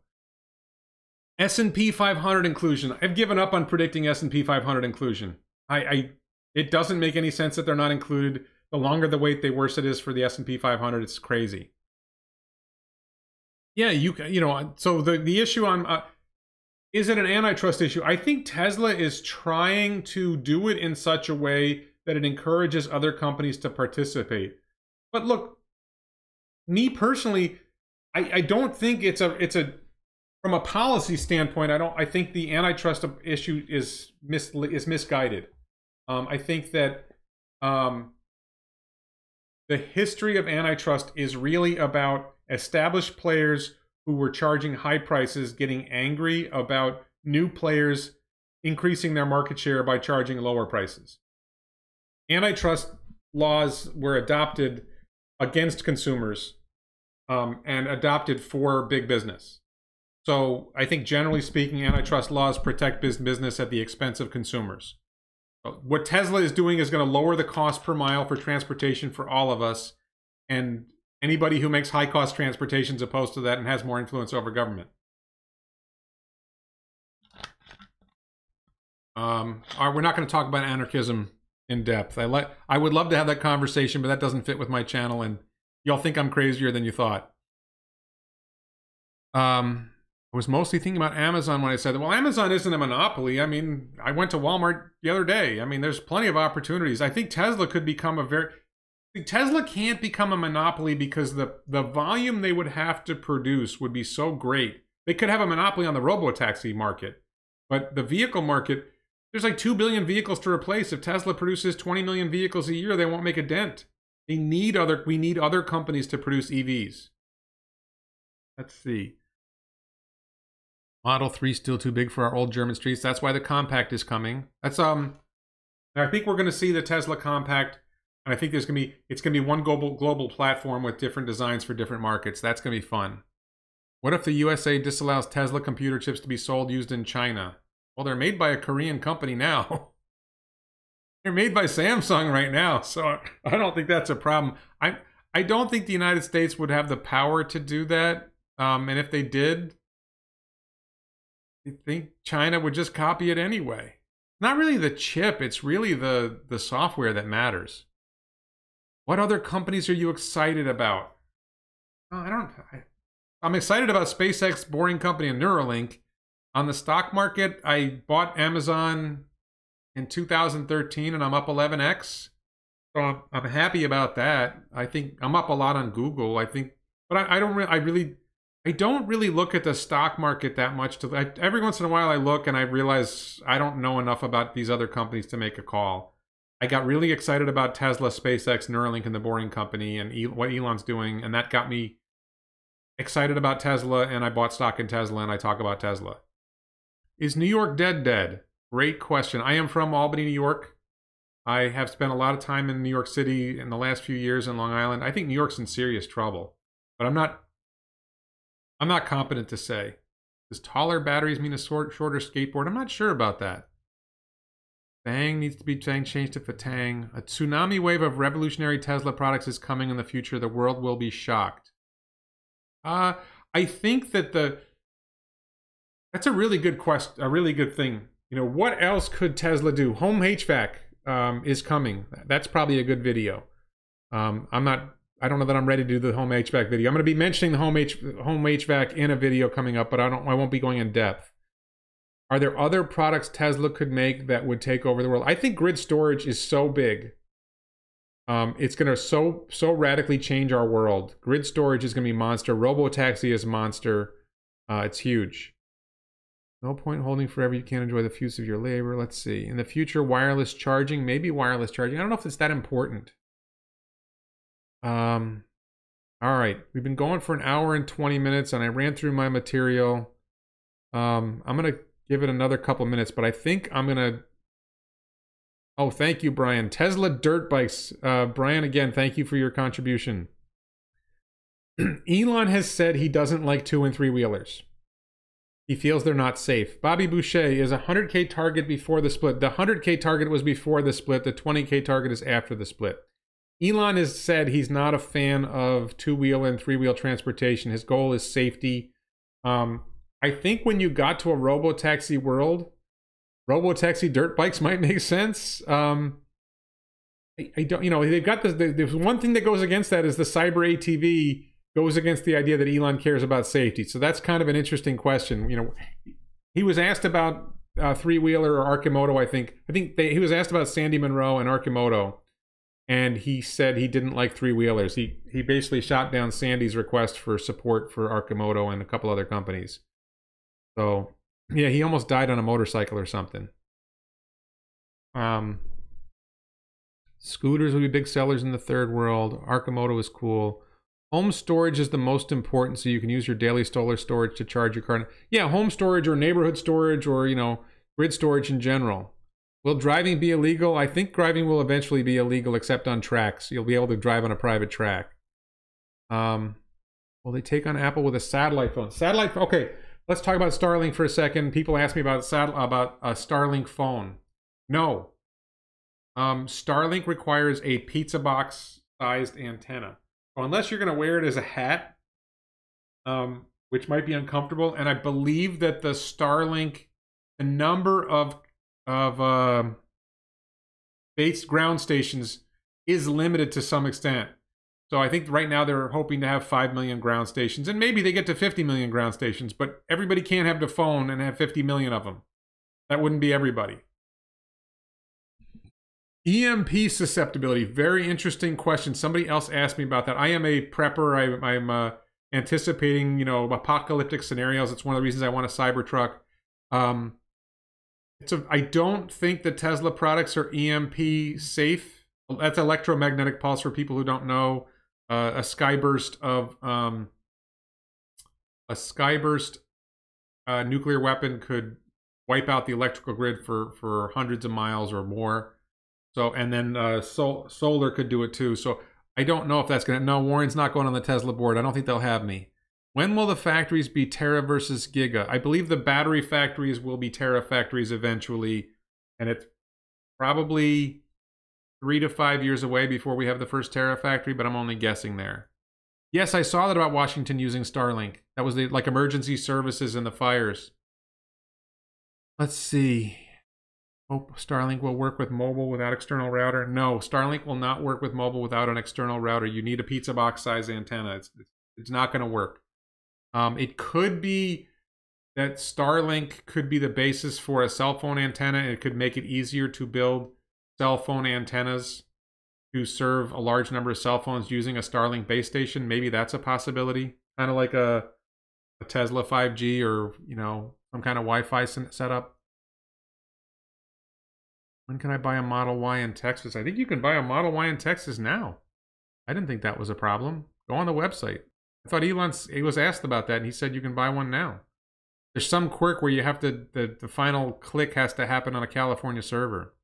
S&P 500 inclusion. I've given up on predicting S&P 500 inclusion. It doesn't make any sense that they're not included. The longer the wait, the worse it is for the S&P 500. It's crazy. Yeah, so the issue on, is it an antitrust issue? I think Tesla is trying to do it in such a way that it encourages other companies to participate. But look, me personally, I don't think it's a from a policy standpoint, I think the antitrust issue is misguided. I think that the history of antitrust is really about established players who were charging high prices getting angry about new players increasing their market share by charging lower prices. Antitrust laws were adopted against consumers and adopted for big business. So I think generally speaking, antitrust laws protect business at the expense of consumers. What Tesla is doing is going to lower the cost per mile for transportation for all of us, and anybody who makes high-cost transportation is opposed to that and has more influence over government. We're not going to talk about anarchism in depth. I would love to have that conversation, but that doesn't fit with my channel, and y'all think I'm crazier than you thought. I was mostly thinking about Amazon when I said that. Well, Amazon isn't a monopoly. I mean, I went to Walmart the other day. I mean, there's plenty of opportunities. I think Tesla could become Tesla can't become a monopoly because the volume they would have to produce would be so great. They could have a monopoly on the robo-taxi market, but the vehicle market, there's like 2 billion vehicles to replace. If Tesla produces 20 million vehicles a year, they won't make a dent. We need other companies to produce EVs. Let's see. Model 3 still too big for our old German streets. That's why the compact is coming. That's And I think we're going to see the Tesla Compact, and I think it's going to be one global platform with different designs for different markets. That's going to be fun. What if the USA disallows Tesla computer chips to be used in China? Well, they're made by a Korean company now. They're made by Samsung right now, so I don't think that's a problem. I don't think the United States would have the power to do that. And if they did, I think China would just copy it anyway. Not really the chip, it's really the software that matters. What other companies are you excited about? Oh, I'm excited about SpaceX, Boring Company, and Neuralink. On the stock market, I bought Amazon in 2013 and I'm up 11x. So I'm happy about that. I think I'm up a lot on Google. I think, but I don't really look at the stock market that much. Every once in a while I look and I realize I don't know enough about these other companies to make a call. I got really excited about Tesla, SpaceX, Neuralink, and the Boring Company and what Elon's doing, and that got me excited about Tesla, and I bought stock in Tesla and I talk about Tesla. Is New York dead? Great question. I am from Albany, New York. I have spent a lot of time in New York City in the last few years in Long Island. I think New York's in serious trouble, but I'm not competent to say. Does taller batteries mean a shorter skateboard? I'm not sure about that. Fang needs to be changed to Fatang. A tsunami wave of revolutionary Tesla products is coming in the future. The world will be shocked. I think that that's a really good question, a really good thing. You know, what else could Tesla do? Home HVAC is coming. That's probably a good video. I don't know that I'm ready to do the home HVAC video. I'm going to be mentioning the home HVAC in a video coming up, but I won't be going in depth. Are there other products Tesla could make that would take over the world? I think grid storage is so big. It's going to so radically change our world. Grid storage is going to be monster. Robo-taxi is monster. It's huge. No point holding forever. You can't enjoy the fruits of your labor. Let's see. In the future, wireless charging. Maybe wireless charging. I don't know if it's that important. All right. We've been going for an hour and 20 minutes, and I ran through my material. I'm going to give it another couple minutes, but I think I'm going to... Oh, thank you, Brian. Tesla dirt bikes. Brian, again, thank you for your contribution. Elon has said he doesn't like 2- and 3-wheelers. He feels they're not safe. Bobby Boucher is a 100K target before the split. The 100K target was before the split. The 20K target is after the split. Elon has said he's not a fan of 2-wheel and 3-wheel transportation. His goal is safety. I think when you got to a robo-taxi world, robo-taxi dirt bikes might make sense. I don't, you know, they've got this. There's one thing that goes against that is the cyber ATV goes against the idea that Elon cares about safety. So that's kind of an interesting question. You know, he was asked about 3-wheeler or Arcimoto. I think he was asked about Sandy Munro and Arcimoto, and he said he didn't like 3-wheelers. He basically shot down Sandy's request for support for Arcimoto and a couple other companies. So yeah, he almost died on a motorcycle or something. Scooters will be big sellers in the third world. Arcimoto is cool. Home storage is the most important, so you can use your daily solar storage to charge your car. Yeah, home storage or neighborhood storage or, you know, grid storage in general. Will driving be illegal? I think driving will eventually be illegal except on tracks. You'll be able to drive on a private track. Will they take on Apple with a satellite phone? Okay, let's talk about Starlink for a second. People ask me about a Starlink phone. No. Starlink requires a pizza box sized antenna. So unless you're going to wear it as a hat, which might be uncomfortable, and I believe that the Starlink, the number of base ground stations is limited to some extent. So I think right now they're hoping to have 5 million ground stations, and maybe they get to 50 million ground stations, but everybody can't have the phone and have 50 million of them. That wouldn't be everybody. EMP susceptibility, very interesting question. Somebody else asked me about that. I am a prepper. I'm anticipating, you know, apocalyptic scenarios. It's one of the reasons I want a Cybertruck. I don't think the Tesla products are EMP safe. That's electromagnetic pulse for people who don't know. A skyburst nuclear weapon could wipe out the electrical grid for hundreds of miles or more. So, and then solar could do it too. So I don't know if that's going to, no, Warren's not going on the Tesla board. I don't think they'll have me. When will the factories be Tera versus Giga? I believe the battery factories will be Terafactories eventually. And it's probably 3 to 5 years away before we have the first Terafactory, but I'm only guessing there. Yes, I saw that about Washington using Starlink. That was the like emergency services in the fires. Let's see. Hope Starlink will work with mobile without external router. No, Starlink will not work with mobile without an external router. You need a pizza box size antenna. It's not going to work. It could be that Starlink could be the basis for a cell phone antenna. It could make it easier to build cell phone antennas to serve a large number of cell phones using a Starlink base station. Maybe that's a possibility. Kind of like a Tesla 5G or, you know, some kind of Wi-Fi setup. When can I buy a Model Y in Texas? I think you can buy a Model Y in Texas now. I didn't think that was a problem. Go on the website. I thought he was asked about that, and he said you can buy one now. There's some quirk where you have to, the final click has to happen on a California server.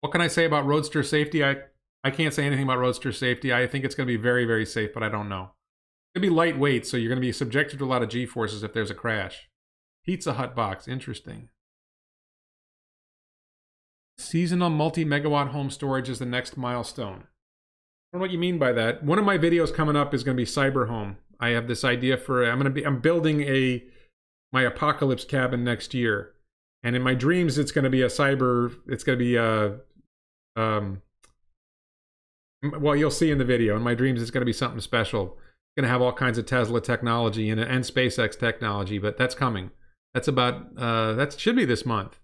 What can I say about Roadster Safety? I can't say anything about Roadster Safety. I think it's going to be very, very safe, but I don't know. It's going to be lightweight, so you're going to be subjected to a lot of G-forces if there's a crash. Pizza Hut box, interesting. Seasonal multi-megawatt home storage is the next milestone. I don't know what you mean by that. One of my videos coming up is going to be Cyber Home. I have this idea for I'm building my apocalypse cabin next year, and in my dreams it's going to be well, you'll see in the video. In my dreams it's going to be something special. It's going to have all kinds of Tesla technology in it and SpaceX technology, but that's coming. That's about that should be this month.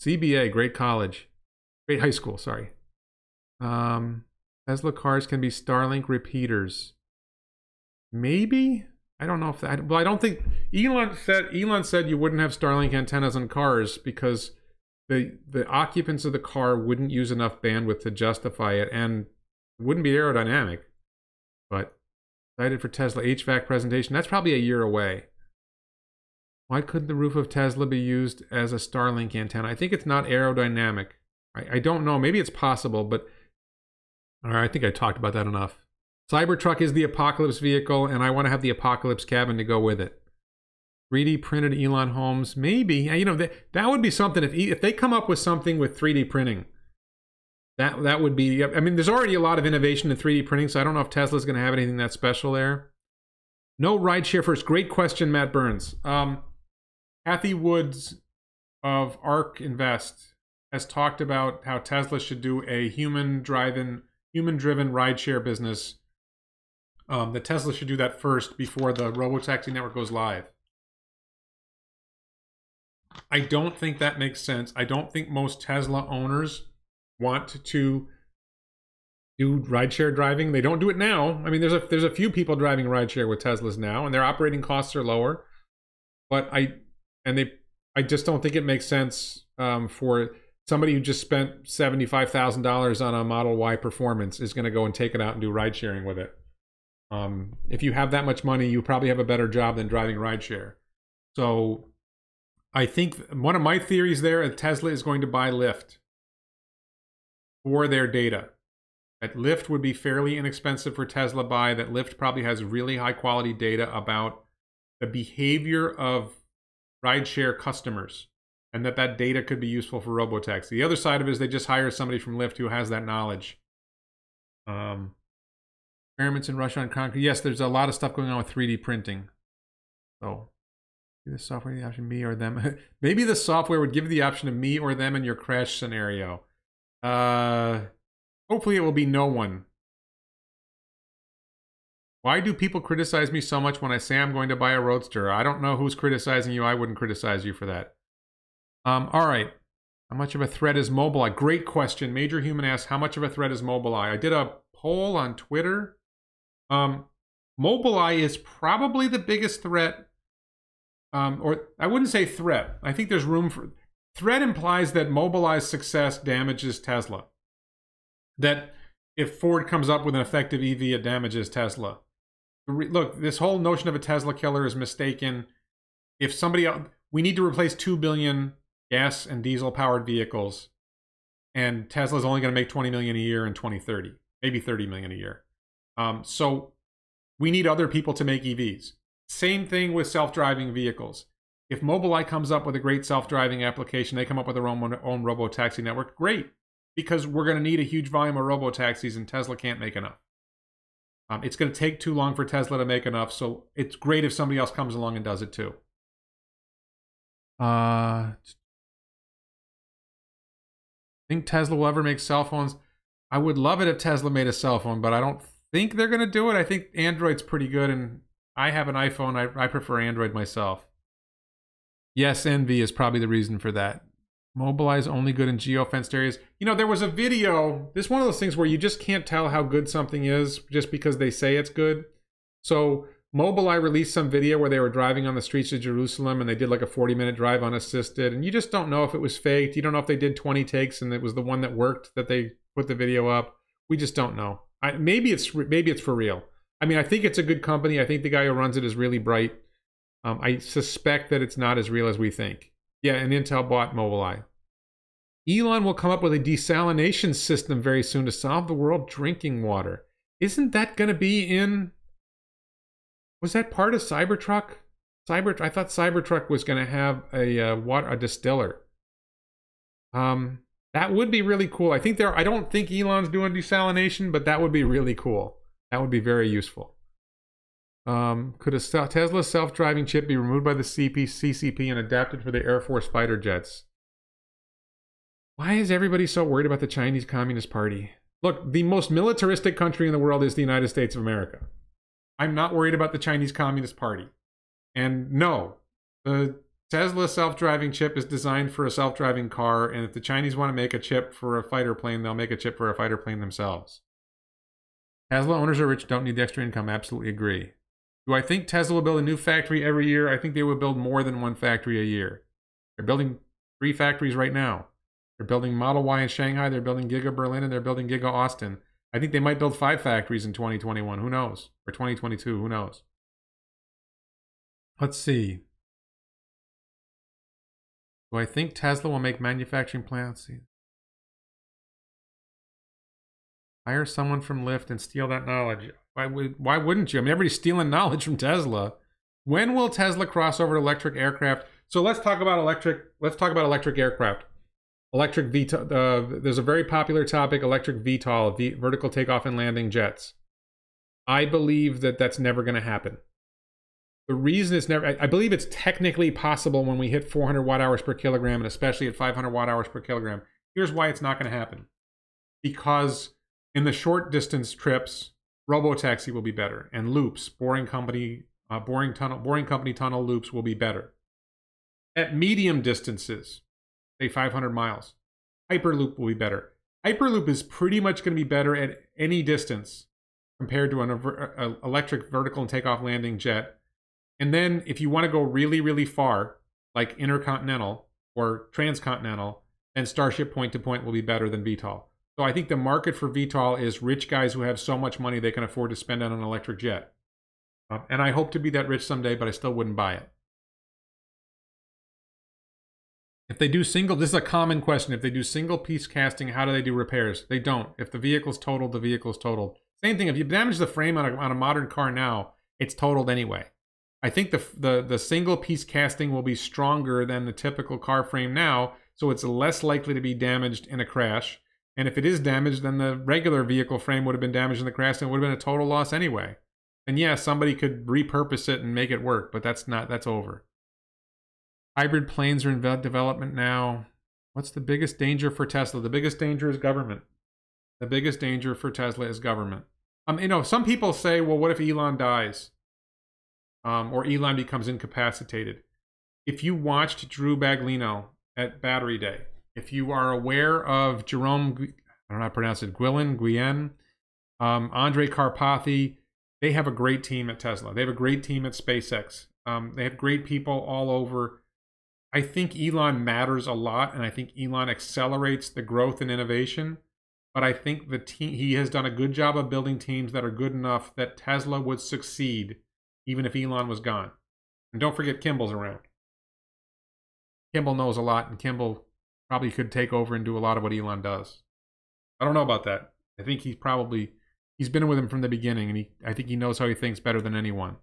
CBA, great college, great high school. Sorry. Tesla cars can be Starlink repeaters. Maybe? I don't know if that, well, I don't think, Elon said you wouldn't have Starlink antennas on cars because the occupants of the car wouldn't use enough bandwidth to justify it, and it wouldn't be aerodynamic. But excited for Tesla HVAC presentation. That's probably a year away. Why couldn't the roof of Tesla be used as a Starlink antenna? I think it's not aerodynamic. I don't know. Maybe it's possible, but all right, I think I talked about that enough. Cybertruck is the apocalypse vehicle, and I want to have the apocalypse cabin to go with it. 3D printed Elon homes, maybe. You know, that would be something if they come up with something with 3D printing. That would be. I mean, there's already a lot of innovation in 3D printing, so I don't know if Tesla's going to have anything that special there. No rideshare first. Great question, Matt Burns. Kathy Woods of ARK Invest has talked about how Tesla should do a human-driven rideshare business. That Tesla should do that first before the robotaxi network goes live. I don't think that makes sense. I don't think most Tesla owners want to do rideshare driving. They don't do it now. I mean, there's a few people driving rideshare with Teslas now, and their operating costs are lower. But I just don't think it makes sense for somebody who just spent $75,000 on a Model Y Performance is going to go and take it out and do ride sharing with it. If you have that much money, you probably have a better job than driving rideshare. So I think one of my theories there is Tesla is going to buy Lyft for their data. That Lyft would be fairly inexpensive for Tesla buy, that Lyft probably has really high quality data about the behavior of rideshare customers, and that data could be useful for robotaxi. The other side of it is they just hire somebody from Lyft who has that knowledge. Experiments in Russia on concrete. Yes, there's a lot of stuff going on with 3D printing. So, the software, the option me or them. Maybe the software would give you the option of me or them in your crash scenario. Hopefully it will be no one. Why do people criticize me so much when I say I'm going to buy a Roadster? I don't know who's criticizing you. I wouldn't criticize you for that. All right. How much of a threat is Mobileye? Great question. Major Human asks, how much of a threat is Mobileye? I did a poll on Twitter. Mobileye is probably the biggest threat. Or I wouldn't say threat. I think there's room for... Threat implies that Mobileye's success damages Tesla. That if Ford comes up with an effective EV, it damages Tesla. Look, this whole notion of a Tesla killer is mistaken. If somebody else... We need to replace 2 billion gas and diesel powered vehicles, and Tesla's only going to make 20 million a year in 2030, maybe 30 million a year. So we need other people to make EVs. Same thing with self-driving vehicles. If Mobileye comes up with a great self-driving application, they come up with their own robo-taxi network, great, because we're going to need a huge volume of robo-taxis, and Tesla can't make enough. It's going to take too long for Tesla to make enough, so it's great if somebody else comes along and does it too. Think Tesla will ever make cell phones? I would love it if Tesla made a cell phone, but I don't think they're going to do it. I think Android's pretty good, and I have an iPhone. I prefer Android myself. Yes, envy is probably the reason for that. Mobileye is only good in geo-fenced areas. You know, there was a video. This is one of those things where you just can't tell how good something is just because they say it's good. So Mobileye released some video where they were driving on the streets of Jerusalem, and they did like a 40-minute drive unassisted, and you just don't know if it was faked. You don't know if they did 20 takes and it was the one that worked that they put the video up. We just don't know. Maybe it's for real. I mean, I think it's a good company. I think the guy who runs it is really bright. I suspect that it's not as real as we think. Yeah, and Intel bought Mobileye. Elon will come up with a desalination system very soon to solve the world drinking water. Isn't that going to be in... Was that part of Cybertruck? I thought Cybertruck was going to have a distiller. That would be really cool. I don't think Elon's doing desalination, but that would be really cool. That would be very useful. Could a Tesla self-driving chip be removed by the CCP and adapted for the Air Force fighter jets? Why is everybody so worried about the Chinese Communist Party? Look, the most militaristic country in the world is the United States of America. I'm not worried about the Chinese Communist Party. And no, the Tesla self-driving chip is designed for a self-driving car, and if the Chinese want to make a chip for a fighter plane, they'll make a chip for a fighter plane themselves. Tesla owners are rich, don't need the extra income. Absolutely agree. Do I think Tesla will build a new factory every year? I think they will build more than one factory a year. They're building 3 factories right now. They're building Model Y in Shanghai, they're building Giga Berlin, and they're building Giga Austin. I think they might build 5 factories in 2021. Who knows? Or 2022. Who knows? Let's see. Do I think Tesla will make manufacturing plants? Hire someone from Lyft and steal that knowledge. Why wouldn't you? I mean, everybody's stealing knowledge from Tesla. When will Tesla cross over to electric aircraft? So let's talk about electric aircraft. Electric VTOL. There's a very popular topic, electric VTOL, vertical takeoff and landing jets. I believe that that's never going to happen. The reason it's never, I believe it's technically possible when we hit 400 watt hours per kilogram, and especially at 500 watt hours per kilogram. Here's why it's not going to happen. Because in the short distance trips, robotaxi will be better, and loops, boring company tunnel loops will be better. At medium distances, say 500 miles, Hyperloop will be better. Hyperloop is pretty much going to be better at any distance compared to an electric vertical and takeoff landing jet. And then if you want to go really, really far, like intercontinental or transcontinental, then Starship point-to-point will be better than VTOL. So I think the market for VTOL is rich guys who have so much money they can afford to spend on an electric jet. And I hope to be that rich someday, but I still wouldn't buy it. If they do single, this is a common question. If they do single piece casting, how do they do repairs? They don't. If the vehicle's totaled, the vehicle's totaled. Same thing, if you damage the frame on a modern car now, it's totaled anyway. I think the single piece casting will be stronger than the typical car frame now, so it's less likely to be damaged in a crash. And if it is damaged, then the regular vehicle frame would have been damaged in the crash and it would have been a total loss anyway. And yeah, somebody could repurpose it and make it work, but that's over. Hybrid planes are in development now. What's the biggest danger for Tesla? The biggest danger is government. The biggest danger for Tesla is government. You know, some people say, well, what if Elon dies? Or Elon becomes incapacitated. If you watched Drew Baglino at Battery Day, if you are aware of Jerome, I don't know how to pronounce it, Guillen, Andre Karpathy, they have a great team at Tesla. They have a great team at SpaceX. They have great people all over. I think Elon matters a lot, and I think Elon accelerates the growth and innovation. But I think he has done a good job of building teams that are good enough that Tesla would succeed even if Elon was gone. And don't forget Kimball's around. Kimball knows a lot, and Kimball probably could take over and do a lot of what Elon does. I don't know about that. I think he's been with him from the beginning, and I think he knows how he thinks better than anyone.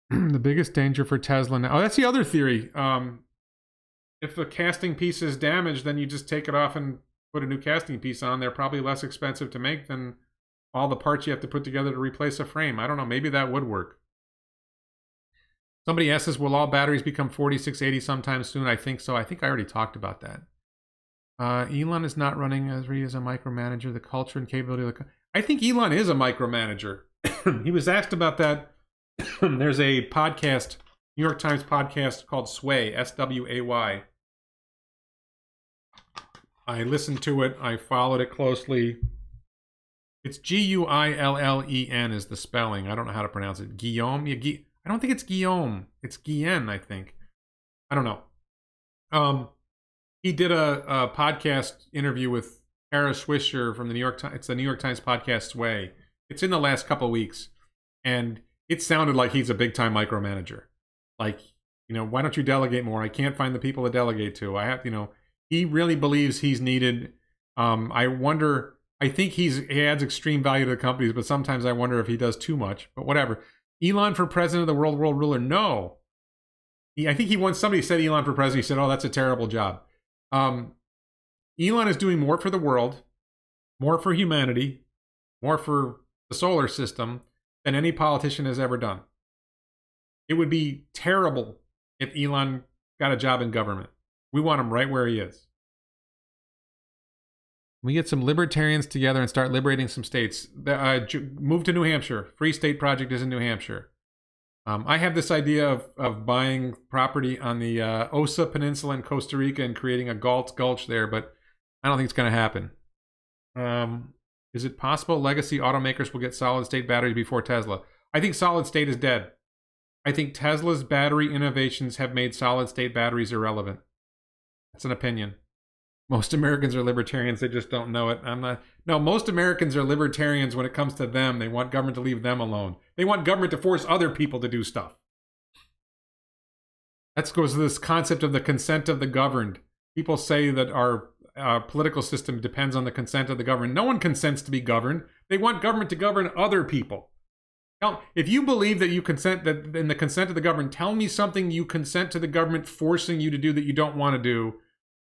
The biggest danger for Tesla now. Oh, that's the other theory. If the casting piece is damaged, then you just take it off and put a new casting piece on. They're probably less expensive to make than all the parts you have to put together to replace a frame. I don't know. Maybe that would work. Somebody asks us, will all batteries become 4680 sometime soon? I think so. I think I already talked about that. Elon is not running as a micromanager. The culture and capability of the... I think Elon is a micromanager. He was asked about that. There's a podcast, New York Times podcast called Sway, S-W-A-Y. I listened to it. I followed it closely. It's G-U-I-L-L-E-N is the spelling. I don't know how to pronounce it. Guillaume? Yeah, I don't think it's Guillaume. It's Guillen, I think. I don't know. He did a podcast interview with Kara Swisher from the New York Times. It's the New York Times podcast Sway. It's in the last couple of weeks. And it sounded like he's a big-time micromanager. Like, you know, why don't you delegate more? I can't find the people to delegate to. I have, you know, he really believes he's needed. I wonder, I think he adds extreme value to the companies, but sometimes I wonder if he does too much. But whatever. Elon for president of the world ruler? No. I think he once, somebody said Elon for president. He said, oh, that's a terrible job. Elon is doing more for the world, more for humanity, more for the solar system than any politician has ever done. It would be terrible if Elon got a job in government. We want him right where he is. We get some libertarians together and start liberating some states. Move to New Hampshire. Free State Project is in New Hampshire. I have this idea of buying property on the Osa Peninsula in Costa Rica and creating a gulch there, but I don't think it's going to happen. Is it possible legacy automakers will get solid-state batteries before Tesla? I think solid-state is dead. I think Tesla's battery innovations have made solid-state batteries irrelevant. That's an opinion. Most Americans are libertarians. They just don't know it. No, most Americans are libertarians when it comes to them. They want government to leave them alone. They want government to force other people to do stuff. That goes to this concept of the consent of the governed. People say that our political system depends on the consent of the governed. No one consents to be governed. They want government to govern other people. Now, if you believe that you consent, that in the consent of the government, tell me something you consent to the government forcing you to do that you don't want to do,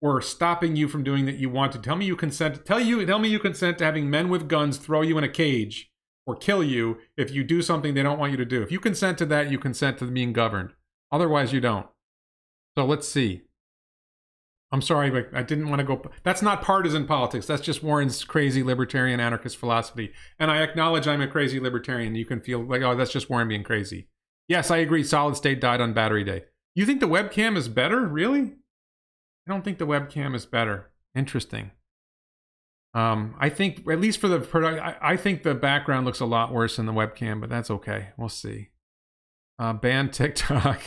or stopping you from doing that you want to. Tell me you consent. Tell me you consent to having men with guns throw you in a cage or kill you if you do something they don't want you to do. If you consent to that, you consent to being governed. Otherwise, you don't. So let's see. I'm sorry, but I didn't want to go. That's not partisan politics. That's just Warren's crazy libertarian anarchist philosophy. And I acknowledge I'm a crazy libertarian. You can feel like, oh, that's just Warren being crazy. Yes, I agree. Solid state died on battery day. You think the webcam is better? Really? I don't think the webcam is better. Interesting. I think, at least for the product, I think the background looks a lot worse than the webcam, but that's okay. We'll see. Ban TikTok.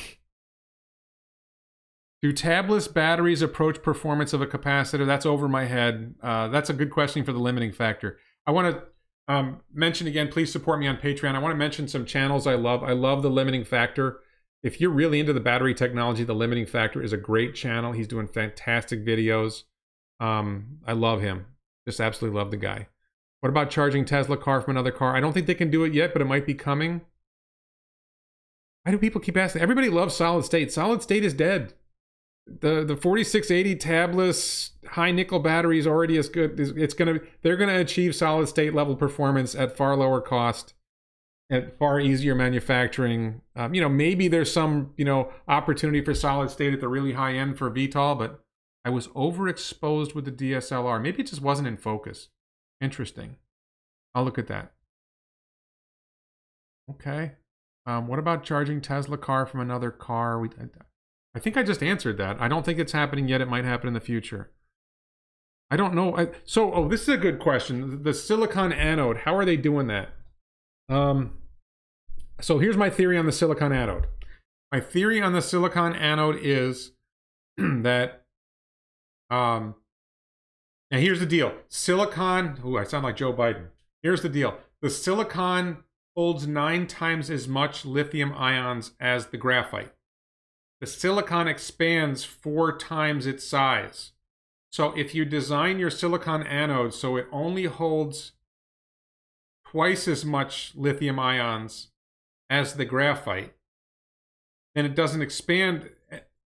Do tabless batteries approach performance of a capacitor? That's over my head. That's a good question for the limiting factor. I want to mention again, please support me on Patreon. I want to mention some channels I love. I love the limiting factor. If you're really into the battery technology, the limiting factor is a great channel. He's doing fantastic videos. I love him. Just absolutely love the guy. What about charging Tesla car from another car? I don't think they can do it yet, but it might be coming. Why do people keep asking? Everybody loves solid state. Solid state is dead. The 4680 tabless high nickel battery is already as good. They're gonna achieve solid state level performance at far lower cost, at far easier manufacturing. Maybe there's some opportunity for solid state at the really high end for VTOL, but I was overexposed with the DSLR. Maybe it just wasn't in focus. Interesting. I'll look at that. Okay. What about charging Tesla car from another car? I think I just answered that. I don't think it's happening yet. It might happen in the future. I don't know. This is a good question. The silicon anode, how are they doing that? So here's my theory on the silicon anode. My theory on the silicon anode is that, now here's the deal. Silicon, I sound like Joe Biden. Here's the deal. The silicon holds 9 times as much lithium ions as the graphite. the silicon expands 4 times its size. So if you design your silicon anode so it only holds twice as much lithium ions as the graphite, and it doesn't expand,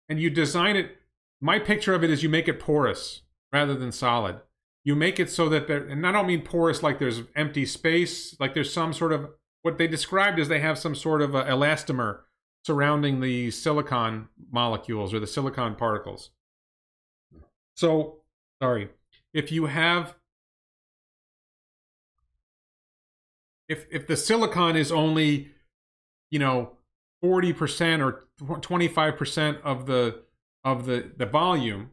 and you design it, my picture of it is you make it porous rather than solid. You make it so that there, and I don't mean porous like there's empty space, like there's some sort of, what they described is they have some sort of a elastomer surrounding the silicon molecules or the silicon particles. So, sorry, if you have, if the silicon is only, you know, 40% or 25% of the volume,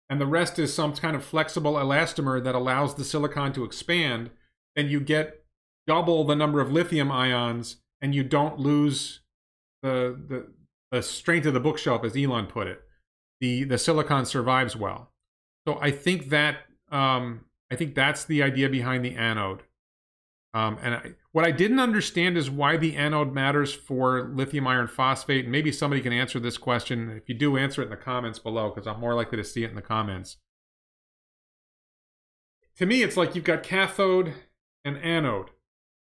and the rest is some kind of flexible elastomer that allows the silicon to expand, then you get double the number of lithium ions, and you don't lose the strength of the bookshelf, as Elon put it. The silicon survives well. So I think that that's the idea behind the anode. What I didn't understand is why the anode matters for lithium iron phosphate. And maybe somebody can answer this question. If you do, answer it in the comments below, because I'm more likely to see it in the comments. To me, it's like you've got cathode and anode.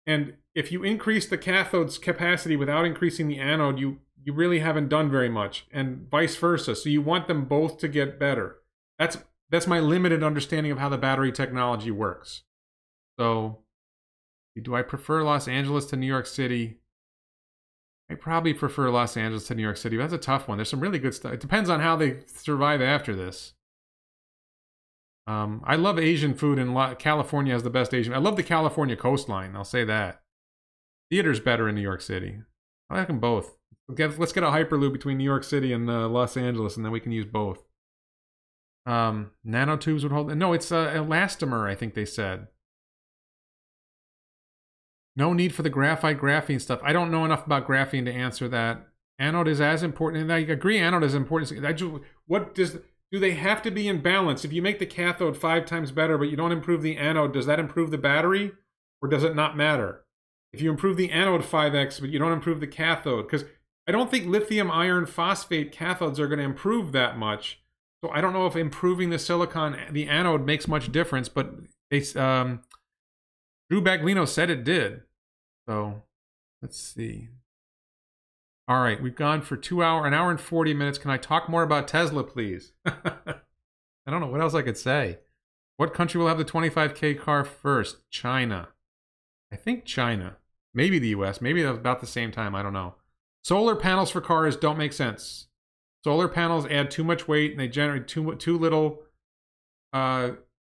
And if you increase the cathode's capacity without increasing the anode, you really haven't done very much, and vice versa. So you want them both to get better. That's my limited understanding of how the battery technology works. So, do I prefer Los Angeles to New York City? I probably prefer Los Angeles to New York City. That's a tough one. There's some really good stuff. It depends on how they survive after this. I love Asian food, and California has the best Asian. I love the California coastline. I'll say that. Theater's better in New York City. I like them both. Let's get a Hyperloop between New York City and Los Angeles, and then we can use both. Nanotubes would hold. No, it's elastomer, I think they said. No need for the graphite graphene stuff. I don't know enough about graphene to answer that. Anode is as important, and I agree anode is important. Do they have to be in balance? If you make the cathode 5 times better, but you don't improve the anode, does that improve the battery? Or does it not matter? If you improve the anode 5x, but you don't improve the cathode, because I don't think lithium iron phosphate cathodes are going to improve that much. So I don't know if improving the silicon, the anode, makes much difference, but they, Drew Baglino said it did. So let's see. All right, we've gone for an hour and 40 minutes. Can I talk more about Tesla, please? I don't know what else I could say. What country will have the 25K car first? China. I think China. Maybe the US. Maybe about the same time. I don't know. Solar panels for cars don't make sense. Solar panels add too much weight, and they generate too little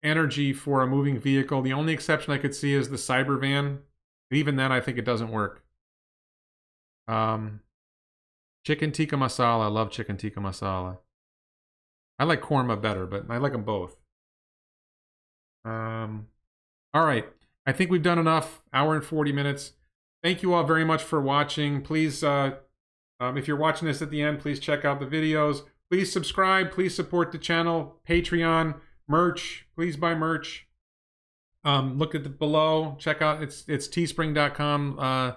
energy for a moving vehicle. The only exception I could see is the Cybervan. Even then, I think it doesn't work. Chicken tikka masala. I love chicken tikka masala. I like korma better, but I like them both. All right. I think we've done enough. Hour and 40 minutes. Thank you all very much for watching. Please, if you're watching this at the end, please check out the videos. Please subscribe. Please support the channel. Patreon, merch. Please buy merch. Look at the below. Check out, it's teespring.com,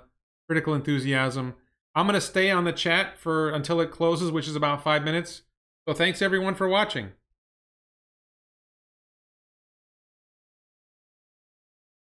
Critical Enthusiasm. I'm going to stay on the chat until it closes, which is about 5 minutes. So thanks everyone for watching.